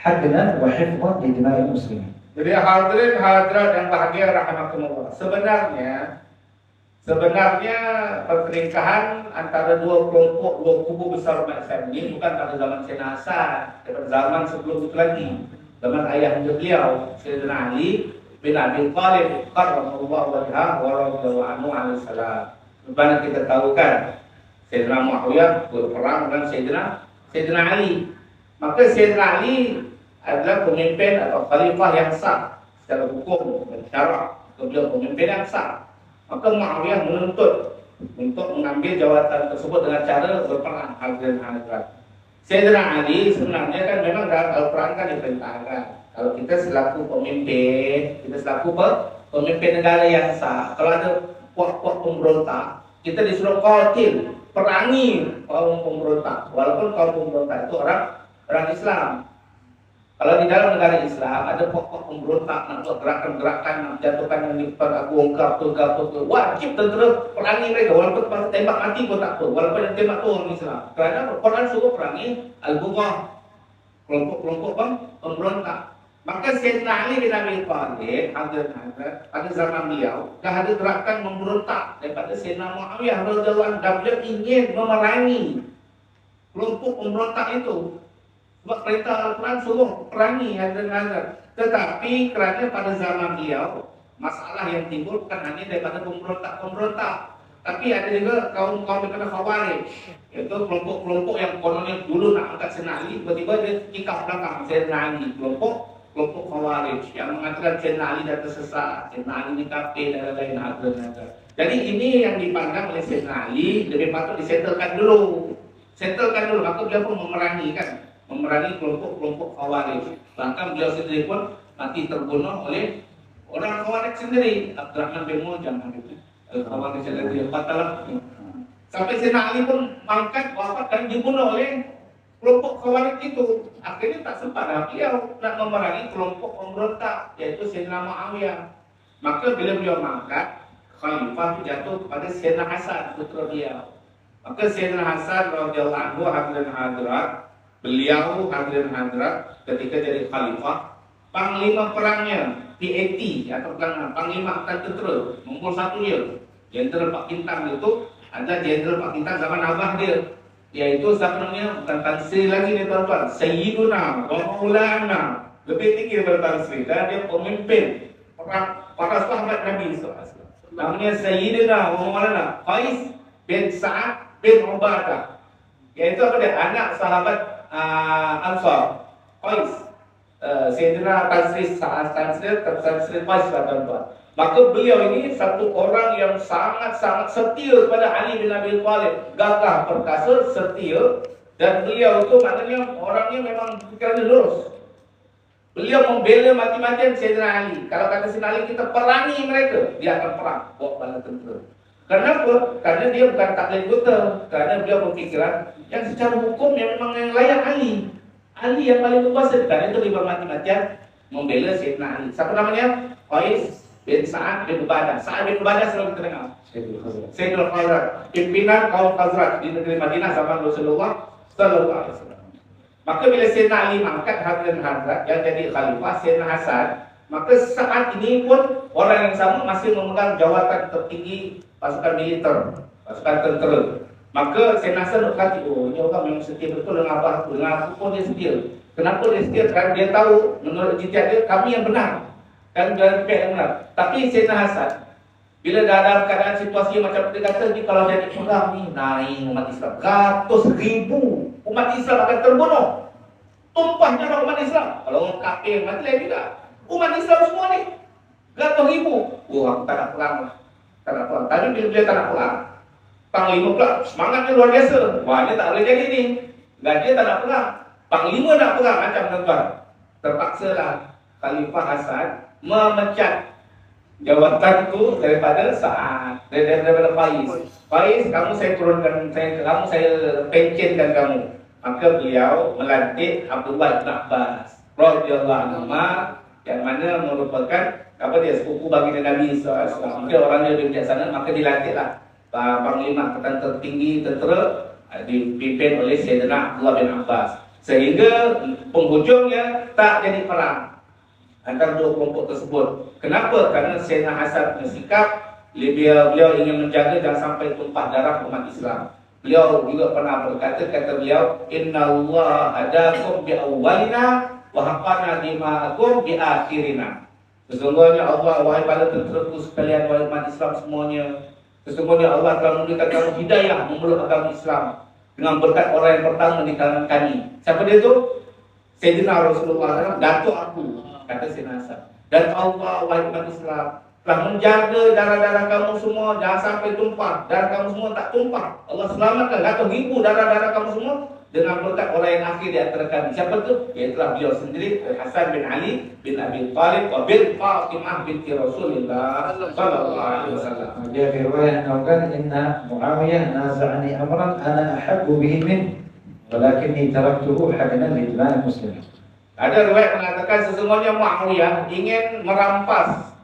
حقنا وحفظا لدماء المسلمين. Jadi hadirin hadirat yang bahagia rahimakumullah. Sebenarnya perselingkuhan antara dua kelompok, dua kubu besar umat Islam ini bukan pada zaman Sayyidina Hasan, pada zaman sebelum itu lagi. Zaman ayahnya beliau, Sayyidina Ali bin Abi Thalib karramallahu wajhahu wa radhiyallahu anhu alaihi salam. Sebagaimana kita tahu kan, Sayyidina Muawiyah berperang dengan Sayyidina Ali. Maka Sayyidina Ali adalah pemimpin atau khalifah yang sah secara hukum dan syarak. Beliau pemimpin yang sah. Maka Muawiyah menuntut untuk mengambil jawatan tersebut dengan cara berperang. Hadirin hadirat. Sayyidina Ali sebenarnya kan memang dalam Al-Quran kan diperintahkan. Kalau kita selaku pemimpin, kita selaku pemimpin negara yang sah, kalau ada puak-puak pemberontak, kita disuruh qatil, perangi kaum pemberontak. Walaupun kaum pemberontak itu orang Islam. Kalau di dalam negara Islam ada pokok pemberontak nak buat gerakan-gerakan nak jatuhkan yang lipat agung ke wajib tentera perangi mereka walaupun tempat tembak mati pun tak apa, walaupun yang tembak tu orang Islam. Kerana Quran suruh perangi al-bughah, kelompok-kelompok pemberontak. Maka Sayyidina Ali bin Abi Thalib pada zaman beliau dah ada gerakan memberontak daripada Sayyidina Muawiyah radhiyallahu anhu, dan beliau ingin memerangi kelompok pemberontak itu. Sebab perintah Al-Quran suruh perangi hadirin-hadirin. Tetapi kerana pada zaman beliau masalah yang timbul bukan hanya daripada pemberontak-pemberontak, tapi ada juga kaum-kaum yang kena Khawarij, iaitu kelompok-kelompok yang kononnya dulu nak angkat Sayyidina Ali, tiba-tiba dia ikaf belakang Sayyidina Ali. Kelompok Khawarij yang mengatakan Sayyidina Ali dah tersesat, Sayyidina Ali ni kafir dan lain-lain hadirin-hadirin. Jadi ini yang dipandang oleh Sayyidina Ali lebih patut disettlekan dulu. Maka beliau pun memerangi kelompok-kelompok Khawarij. Bahkan beliau sendiri pun mati terbunuh oleh orang Khawarij sendiri. Abdurrahman bin Muljam Khawarij sendiri katalah. Sampai Sayyidina Ali pun mangkat wafat dan dibunuh oleh kelompok Khawarij itu. Akhirnya tak sempat beliau nak memerangi kelompok pemberontak, yaitu Sayyidina Muawiyah. Maka bila beliau mangkat, khalifah jatuh kepada Sayyidina Hasan, putra beliau. Maka Sayyidina Hasan radhiyallahu anhu hadirin hadirat, beliau hadirin hadirat ketika jadi khalifah, panglima perangnya PAT atau panglima angkatan tentera nombor 1 dia, Jenderal Pak Bintang itu adalah Jenderal Pak Bintang zaman abah dia, yaitu siapa namanya, bukan Tan Sri lagi ni tuan-tuan, Sayyiduna wa Maulana, lebih tinggi daripada Tan Sri, dan dia pemimpin para sahabat Nabi SAW. Namanya Sayyidina wa Maulana Qais bin Sa'ad bin Ubadah, yaitu apa dia, anak sahabat Ansar, Qais, Sayyidina Tan Sri Qais tuan-tuan. Maka beliau ini satu orang yang sangat-sangat setia kepada Ali bin Abi Thalib, gagah perkasa, setia, dan beliau itu maknanya orangnya memang pikirannya lurus. Beliau membela mati-matian Sayyidina Ali. Kalau kata Sayyidina Ali kita perangi mereka, dia akan perang bawa bala tentera. Kenapa? Karena dia bukan taklid buta. Kerana beliau berfikiran yang secara hukum yang memang yang layak Ali. Ali yang paling berkuasa. Kerana itu dia bermati-matian membela Sayyidina Ali. Siapa namanya? Qais bin Sa'ad bin Ubadah. Sa'ad bin Ubadah selalu kita dengar. Sayyidul Khazraj, pimpinan kaum Khazraj di negeri Madinah zaman Rasulullah sallallahu alaihi wasallam. Maka bila Sayyidina Ali mangkat hadirin hadirat yang jadi khalifah Sayyidina Hasan, maka saat ini pun orang yang sama masih memegang jawatan tertinggi pasukan militer, pasukan tentera. Maka Sayyidina Hasan berkata, oh ini orang memang setia betul dengan abah aku, dengan aku pun dia setia. Kenapa dia setia? Kerana dia tahu menurut ijtihad dia kami yang benar, dan dalam pihak yang benar. Tapi Sayyidina Hasan bila dah dalam keadaan situasi macam dia kata ni, kalau jadi perang ni naik umat Islam, ratus ribu umat Islam akan terbunuh, tumpah nyawa umat Islam. Kalau orang kafir mati lain juga, umat Islam semua ni ratus ribu. Oh aku tak nak perang lah, tak nak perang. Tapi bila dia tak nak perang, panglima pula semangatnya luar biasa. Wah dia tak boleh jadi ni, dia tak nak perang, panglima nak perang macam tuan-tuan. Terpaksalah Khalifah Hasan memecat Jawatan itu daripada Sa'ad, daripada Faiz. Faiz, kamu saya turunkan, kamu saya pensiunkan kamu. Maka beliau melantik Abdullah bin Abbas radhiyallahu anhu, yang mana merupakan apa dia sepupu baginda Nabi SAW. Maka orangnya dia bijaksana, maka dilantiklah panglima ketan tertinggi tentera dipimpin oleh Sayyidina Abdullah bin Abbas. Sehingga penghujungnya tak jadi perang antara dua kelompok tersebut. Kenapa? Karena Sayyidina Hasan punya sikap, beliau ingin menjaga jangan sampai tumpah darah umat Islam. Beliau juga pernah berkata, kata beliau, Inna Allah hadakum bi awalina wa haqana dima'akum bi akhirina. Sesungguhnya Allah, wahai para tenteraku sekalian, wahai umat Islam semuanya, sesungguhnya Allah telah memberikan kamu hidayah memeluk agama Islam dengan berkat orang yang pertama di kalangan kami. Siapa dia tu? Sayyidina Rasulullah, datuk aku, kata Sayyidina Hasan. Dan Allah, wahai umat Islam, telah menjaga darah-darah kamu semua jangan sampai tumpah. Darah kamu semua tak tumpah. Allah selamatkan atau ribu darah-darah kamu semua dengan berkat orang yang akhir di antara kami. Siapa tu? Iaitulah beliau sendiri, Hasan bin Ali bin Abi Thalib wa bil Fatimah binti Rasulullah sallallahu alaihi wasallam. جاء في رواية أنه قال إن معاوية نازعني أمرا أنا أحب به منه ولكني تركته حقنا لإدمان المسلمين. Ada riwayat mengatakan sesungguhnya Muawiyah ingin merampas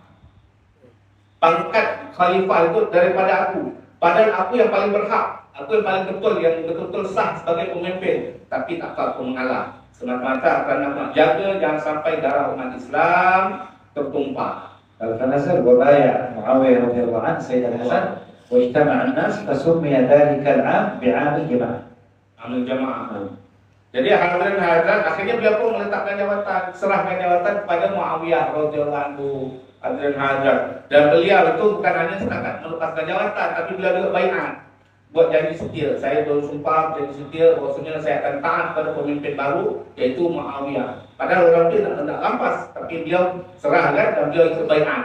pangkat khalifah itu daripada aku. Padahal aku yang paling berhak, aku yang paling betul, yang betul-betul sah sebagai pemimpin. Tapi tak apa, aku mengalah. Semata-mata karena nak jaga jangan sampai darah umat Islam tertumpah. فنزل وبايع معاوية رضي الله عنه سيد الحسن واجتمع الناس فسمي ذلك العام بعام الجماعة. Amal jamaah. Jadi hadirin hadirat, akhirnya beliau pun meletakkan jawatan, serahkan jawatan kepada Muawiyah radhiyallahu anhu. Hadirin hadirat, dan beliau itu bukan hanya setakat melepaskan jawatan, tapi beliau juga baiat, buat janji setia. Saya bersumpah janji setia bahwasanya saya akan taat pada pemimpin baru, yaitu Muawiyah. Padahal orang itu nak lampas, tapi beliau serahkan dan beliau ikut baiat.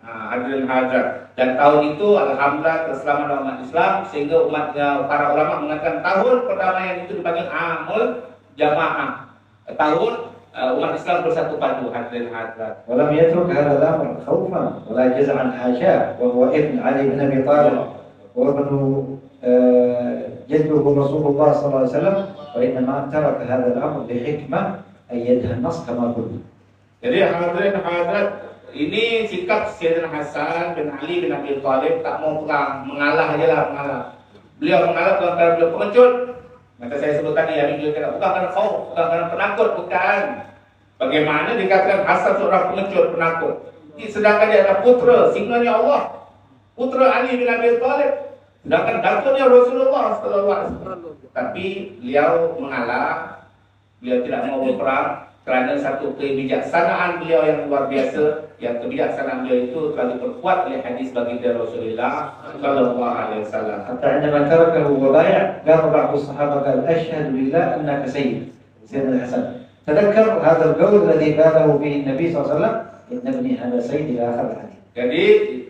Hadirin hadirat, dan tahun itu alhamdulillah keselamatan umat Islam, sehingga para ulama mengatakan tahun perdamaian itu dipanggil Amul Jamaah, tahun umat Islam bersatu padu. Hadirin hadirat, ولم يترك هذا الأمر خوفا ولا جزعا حاشاه وهو ابن علي بن أبي طالب وابن جده رسول الله صلى الله عليه وسلم وإنما ترك هذا الأمر بحكمة أيدها النص كما قلنا. Jadi hadirin hadirat, ini sikap Sayyidina Hasan bin Ali bin Abi Thalib, tak mau perang, mengalah ajalah, mengalah. Beliau mengalah kerana beliau pengecut. Maka saya sebut tadi, yang beliau kata bukan kerana khauf, bukan kerana penakut, bukan. Bagaimana dikatakan Hasan seorang pengecut, penakut? Sedangkan dia adalah putra, singanya Allah, putra Ali bin Abi Thalib. Sedangkan datuknya Rasulullah sallallahu alaihi wasallam. Tapi beliau mengalah, beliau tidak mau berperang kerana satu kebijaksanaan beliau yang luar biasa. Yang kebijaksanaan beliau itu telah diperkuat oleh hadis baginda Rasulullah sallallahu alaihi wasallam. حتى عندما تركه وبايع قال بعض الصحابة قال أشهد لله أنك سيد سيدنا الحسن. تذكر هذا القول الذي قاله به النبي صلى الله عليه وسلم إن ابني هذا سيد إلى آخر الحديث. Jadi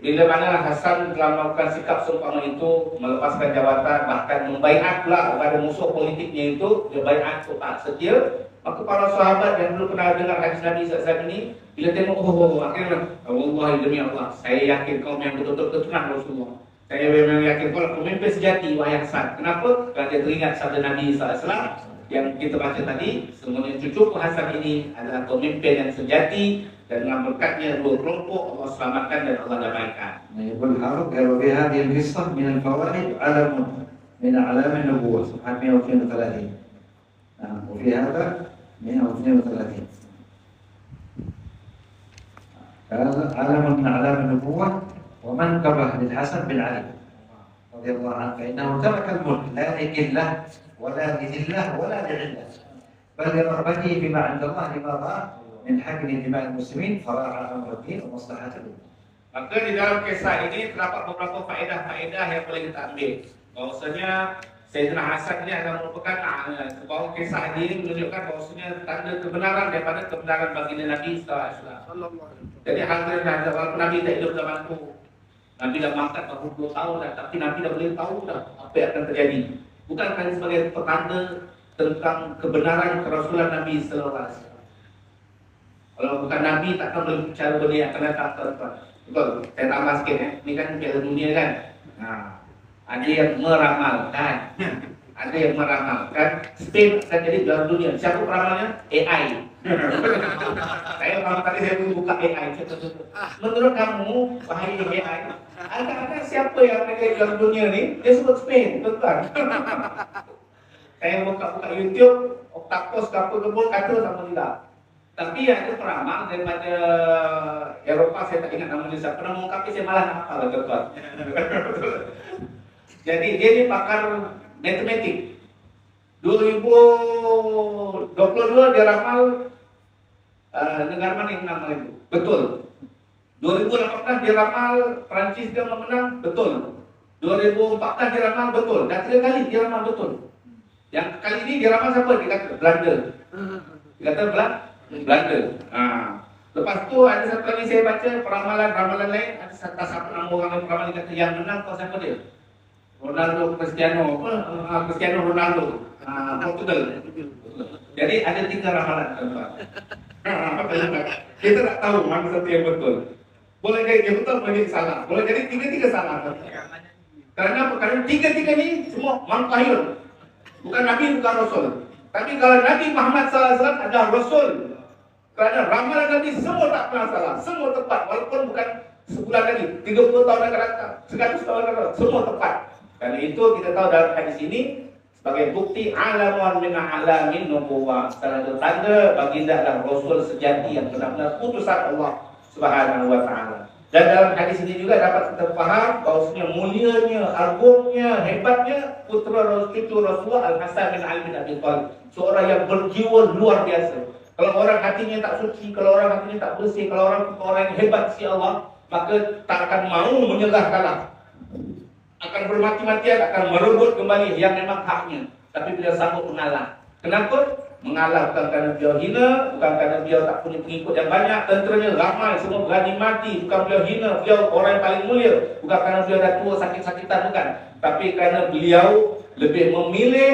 bila mana Hasan telah melakukan sikap seumpama itu, melepaskan jawatan, bahkan membaiat pula kepada musuh politiknya itu, dia baiat untuk tak setia, maka para sahabat yang dulu pernah dengar hadis Nabi SAW ini, bila tengok, akhirnya Allah demi Allah, saya yakin kau yang betul-betul keturunan Rasulullah. Saya memang yakin kau pemimpin sejati, wahai Hasan. Kenapa? Kerana dia teringat sabda Nabi SAW yang kita baca tadi, semuanya cucu Hasan ini adalah pemimpin yang sejati, dan dengan berkatnya dua kelompok Allah selamatkan dan Allah damaikan. يقول الحافظ قال وفي هذه القصة من الفوائد علم من أعلام النبوة صفحة 132. نعم وفي هذا 132. قال علم من أعلام النبوة ومنقبة للحسن بن علي رضي الله عنه فإنه ترك الملك لا لكله ولا لذله ولا لعله بل لرغبته فيما عند الله لما ظهر من حقن دماء المسلمين فراعى أمر الدين ومصلحة الأمة. Maka di dalam kisah ini terdapat beberapa faedah-faedah yang boleh kita ambil. Bahwasanya Sayyidina Hasan ini adalah merupakan bahwa kisah ini menunjukkan bahwasanya tanda kebenaran daripada kebenaran baginda Nabi SAW. Jadi hadirin dan walaupun Nabi tak hidup zaman itu, Nabi dah mangkat baru 20 tahun dah, tapi Nabi dah boleh tahu dah apa yang akan terjadi. Bukan hanya sebagai petanda tentang kebenaran kerasulan Nabi SAW. Kalau bukan Nabi takkan boleh bicara benda yang akan datang, tuan-tuan. Betul. Saya tambah sikit ya. Ini kan Piala Dunia kan. Nah, ada yang meramalkan. Ada yang meramalkan Spain akan jadi juara dunia. Siapa peramalnya? AI. Saya kalau tadi saya buka AI. Menurut kamu bahaya AI? Ada siapa yang menjadi juara dunia ni? Dia sebut Spain, betul kan? Saya buka YouTube, Octopus kapal kebun kata sama juga. Tapi ada peramal daripada Eropah, saya tak ingat namanya siapa. Pernah mengungkapi saya malah hafal tuan. Jadi dia ni pakar matematik. 2022 dia ramal negara mana yang menang itu? Betul. 2018 dia ramal Perancis dia menang, betul. 2014 dia ramal betul. Dah 3 kali dia ramal betul. Yang kali ini dia ramal siapa? Dia kata Belanda. Dia kata Belanda. Lepas tu ada satu lagi saya baca ramalan lain, ada satu nama orang yang peramal dia kata yang menang kau siapa dia? Ronaldo Cristiano Ronaldo. Portugal. Jadi ada 3 ramalan tuan. Kita tak tahu mana satu yang betul. Boleh jadi yang betul, boleh jadi salah. Boleh jadi tiga salah. Karena apa? Karena tiga ni semua mangkahir. Bukan Nabi, bukan Rasul. Tapi kalau Nabi Muhammad SAW adalah Rasul. Kerana ramalan Nabi semua tak pernah salah. Semua tepat. Walaupun bukan sebulan lagi. 30 tahun akan datang. 100 tahun akan datang. Semua tepat. Karena itu kita tahu dalam hadis ini sebagai bukti alamun min alamin nubuwah. Salah satu tanda baginda adalah Rasul sejati yang benar-benar putusan Allah Subhanahu wa taala. Dan dalam hadis ini juga dapat kita faham bahawasanya mulianya, agungnya, hebatnya putra cucu Rasulullah Al-Hasan bin Ali bin Abi Thalib. Seorang yang berjiwa luar biasa. Kalau orang hatinya tak suci, kalau orang hatinya tak bersih, kalau orang yang hebat si Allah, maka tak akan mau menyerah kalah. Akan bermati-matian, akan merebut kembali yang memang haknya. Tapi beliau sanggup mengalah. Kenapa? Mengalah bukan kerana beliau hina, bukan kerana beliau tak punya pengikut yang banyak, tenteranya ramai, semua berani mati. Bukan beliau hina, beliau orang yang paling mulia. Bukan kerana beliau dah tua sakit-sakitan, bukan. Tapi kerana beliau lebih memilih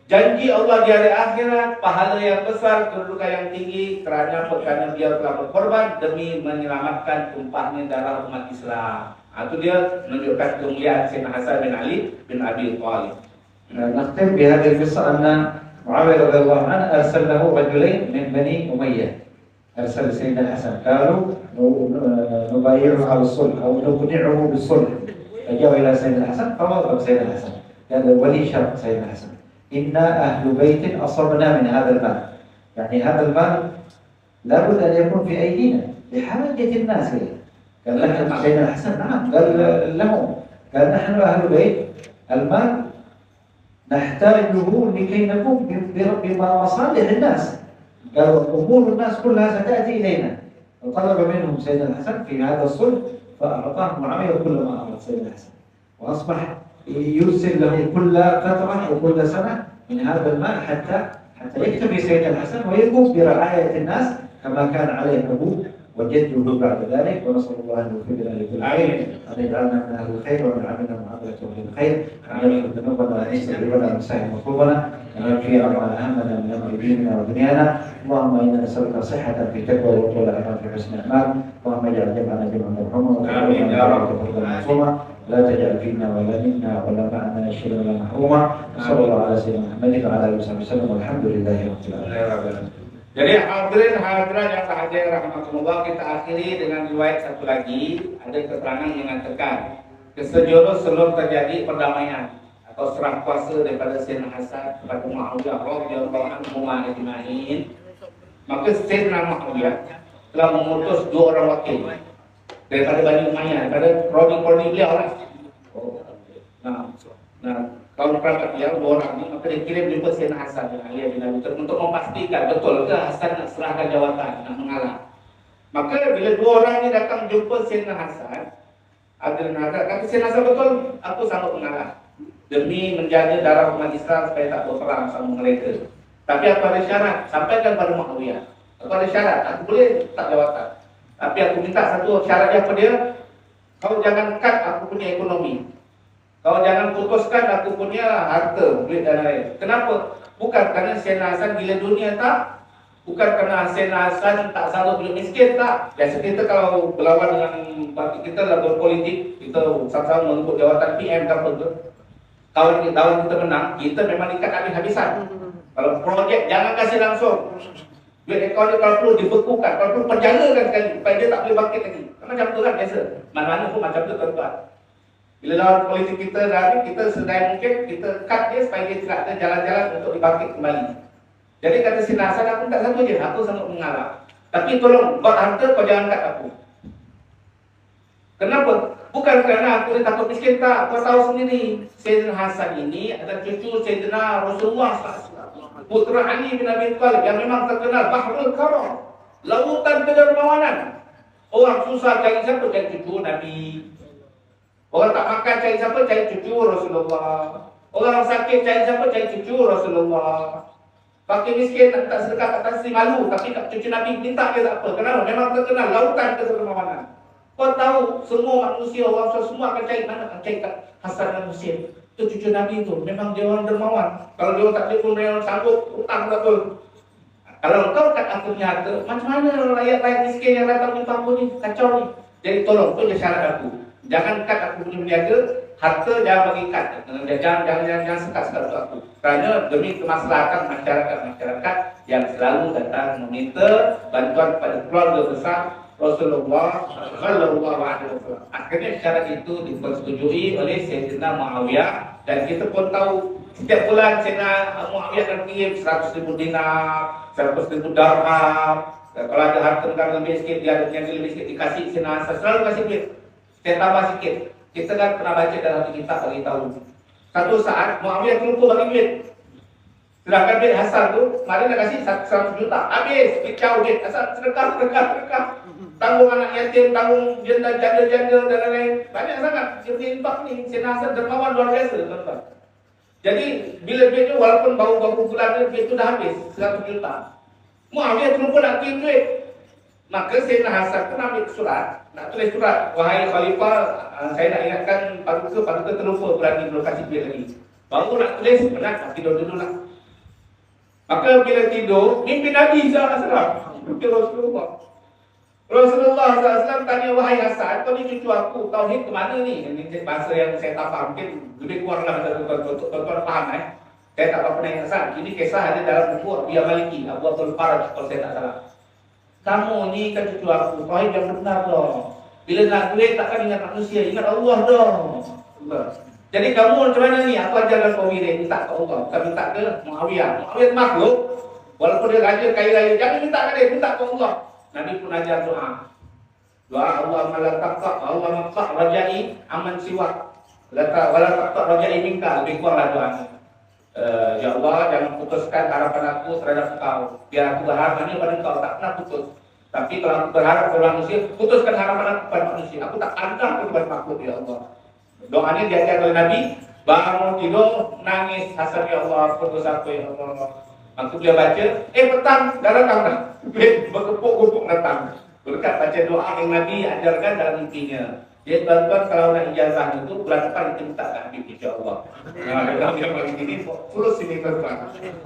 janji Allah di hari akhirat, pahala yang besar, kedudukan yang tinggi. Kerana beliau telah berkorban demi menyelamatkan tumpahnya darah umat Islam. Itu dia menunjukkan kemuliaan Sayyidina Hasan bin Ali bin Abi Thalib. نختم بهذه القصة أن معاوية رضي الله عنه أرسل له رجلين من بني أمية. أرسل سيدنا الحسن قالوا نبايعه على الصلح أو نقنعه بالصلح. فجاءوا إلى سيدنا الحسن فوافق سيدنا الحسن. قال ولي شرط سيدنا الحسن إنا أهل بيت أصبنا من هذا المال. يعني هذا المال لابد أن يكون في أيدينا لحاجة الناس إليه. قال لهم سيدنا الحسن نعم. قال لهم قال نحن أهل بيت المال نحتاجه لكي نقوم بمصالح الناس. قالوا أمور الناس كلها ستأتي إلينا. وطلب منهم سيدنا الحسن في هذا الصلح فأعطاهم معاوية كل ما أراد سيدنا الحسن. وأصبح يرسل له كل فترة أو كل سنة من هذا المال حتى يكتفي سيدنا الحسن ويقوم برعاية الناس كما كان عليه أبوه وجده بعد ذلك. ونسأل الله أن يوفق لنا لكل خير، أن يجعلنا من أهل الخير وأن يعاملنا معاملة أهل الخير، أن يغفر ذنوبنا وأن يستغفر لنا ويسهل مطلوبنا، أن يكفي أمرنا همنا من أمر ديننا ودنيانا. اللهم إنا نسألك صحة في تقوى وطول أمان في حسن أعمال. اللهم اجعل جمعنا جمعا مرحوما وتفرقنا معصوما، لا تجعل فينا ولا منا ولا معنا شيئا ولا محروما. وصلى الله على سيدنا محمد وعلى آله وصحبه وسلم والحمد لله رب العالمين. Jadi hadirin hadirat yang berhadir rahmatullah, kita akhiri dengan riwayat satu lagi. Ada keterangan yang mengatakan kesejurus sebelum terjadi perdamaian atau serah kuasa daripada Sayyidina Hasan kepada Muawiyah radhiyallahu anhu ajma'in. Maka Sayyidina Muawiyah telah mengutus 2 orang wakil daripada Bani Umayyah, daripada prodi beliau lah. Nah, kalau perangkat dia 2 orang ni, maka dia kirim jumpa Sayyidina Hasan bin Ali bin Abi Thalib untuk memastikan betul ke Hasan nak serahkan jawatan, nak mengalah. Maka bila 2 orang ni datang jumpa Sayyidina Hasan, kata Sayyidina Hasan, betul, aku sanggup mengalah demi menjaga darah umat Islam supaya tak berperang sama mereka. Tapi aku ada syarat, sampaikan pada Muawiyah. Aku ada syarat, aku boleh tak jawatan. Tapi aku minta satu syarat dia apa dia? Kau jangan cut aku punya ekonomi. Kau jangan putuskan aku punya harta, duit dan lain. Kenapa? Bukan kerana Sayyidina Hasan gila dunia, tak. Bukan karena Hussein Hasan tak sanggup hidup miskin, tak. Biasa kita kalau berlawan dengan parti kita lah berpolitik, kita sama-sama merebut jawatan PM ke apa tu. Kalau kita menang, kita memang ikat habis-habisan. Kalau projek jangan kasih langsung. Duit akaun dia kalau perlu dibekukan, kalau perlu penjarakan sekali supaya dia tak boleh bangkit lagi. Macam tu kan biasa. Mana-mana pun macam tu tuan-tuan. Bila lawan politik kita dah ni, kita sedaya mungkin kita cut dia supaya dia tidak ada jalan-jalan untuk dibangkit kembali. Jadi kata Sina Hasan, aku tak satu je, aku sangat mengalah. Tapi tolong, buat harta kau jangan cut aku. Kenapa? Bukan kerana aku ni takut miskin, tak. Kau tahu sendiri, Sayyidina Hasan ini adalah cucu Sayyidina Rasulullah SAW. Putra Ali bin Abi Thalib yang memang terkenal Bahrul Karam, lautan kedermawanan. Orang susah cari siapa? Cari cucu Nabi. Orang tak makan cari siapa? Cari cucu Rasulullah. Orang sakit cari siapa? Cari cucu Rasulullah. Pakai miskin tak sedekah, tak kasih malu, tapi kat cucu Nabi minta dia tak apa. Kenapa? Memang terkenal lautan kedermawanan. Kau tahu semua manusia, orang semua akan cari mana? Akan cari kat Hasan dan Husain. Itu cucu Nabi itu, memang dia orang dermawan. Kalau dia tak ada pun dia orang sanggup hutang betul. Kalau kau kat aku punya harta, macam mana rakyat-rakyat miskin yang datang jumpa aku ni? Kacau ni. Jadi tolong, tu je syarat aku. Jangan kat aku punya berniaga, harta jangan bagi kat. Jangan sekat-sekat untuk aku. Kerana demi kemaslahatan masyarakat yang selalu datang meminta bantuan kepada keluarga besar Rasulullah Sallallahu Alaihi Wasallam. Akhirnya syarat itu dipersetujui oleh Sayyidina Muawiyah, dan kita pun tahu setiap bulan Sayyidina Muawiyah akan kirim 100,000 dinar, 100,000 dirham. Kalau ada harta negara lebih sikit, dia ada yang lebih sikit dikasih Sayyidina Hasan, selalu kasih duit. Saya tambah sikit. Kita kan pernah baca dalam kitab bagi tahu. Satu saat Muawiyah terlupa bagi duit. Sedangkan duit Hasan tu, mari nak kasih 100 juta. Habis, kicau duit. Hasan sedekah. Tanggung anak yatim, tanggung janda-janda dan lain-lain. Banyak sangat. Jadi impak ni, Sayyidina Hasan dermawan luar biasa, tuan-tuan. Jadi, bila duit tu, walaupun bau-bau bulan duit tu dah habis, 100 juta. Muawiyah terlupa nak kirim duit. Maka Sayyidina Hasan pun ambil surat, nak tulis surat. Wahai Khalifah, saya nak ingatkan paduka terlupa berani belum kasih duit lagi. Baru nak tulis, penat, tidur dulu lah. Maka bila tidur, mimpi Nabi SAW. Mimpi Rasulullah SAW tanya, wahai Hasan, kau ni cucu aku, tauhid ke mana ni? Ini bahasa yang saya tak faham, mungkin lebih kurang lah untuk tuan-tuan faham. Saya tak pernah ingat Hasan. Ini kisah ada dalam buku Abu Maliki, Abu Abdul Faraj, kalau saya tak salah. Kamu ni kan cucu aku, tauhid yang benar dong. Bila nak duit takkan ingat manusia, ingat Allah dong. Jadi kamu macam mana ni? Aku ajarkan kau minta ke Allah, bukan minta ke Muawiyah. Muawiyah makhluk, walaupun dia raja, kaya raya, jangan minta ke dia, minta ke Allah. Nabi pun ajar doa. Doa Allah malataqa, Allah maqta' rajai aman siwak. Wala taqta' rajai minka, lebih kuranglah doanya. Ya Allah, jangan putuskan harapan aku terhadap kau. Biar aku berharap hanya pada kau, tak pernah putus. Tapi kalau aku berharap kepada manusia, putuskan harapan aku kepada manusia. Aku tak andang kepada makhluk, ya Allah. Doanya diajar oleh Nabi, bangun tidur, nangis, Hasan ya Allah, putus aku ya Allah. Maka dia baca, petang, dah datang dah. Berkepuk-kepuk datang. Berkat baca doa yang Nabi ajarkan dalam mimpinya. Jadi tuan-tuan kalau nak ijazah itu, bulan depan kita minta ke Habib insyaAllah. Dalam yang bagi ini, terus ini tuan-tuan.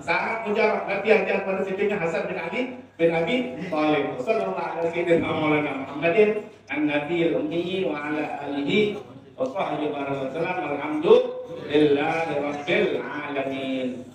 Sangat mujarab. Nanti ajar pada sisinya Hasan bin Ali bin Abi Thalib. Sallallahu alaihi wa Muhammadin an-Nabi al-Ummi wa ala alihi wa sahbihi wa sallam. Alhamdulillah rabbil alamin.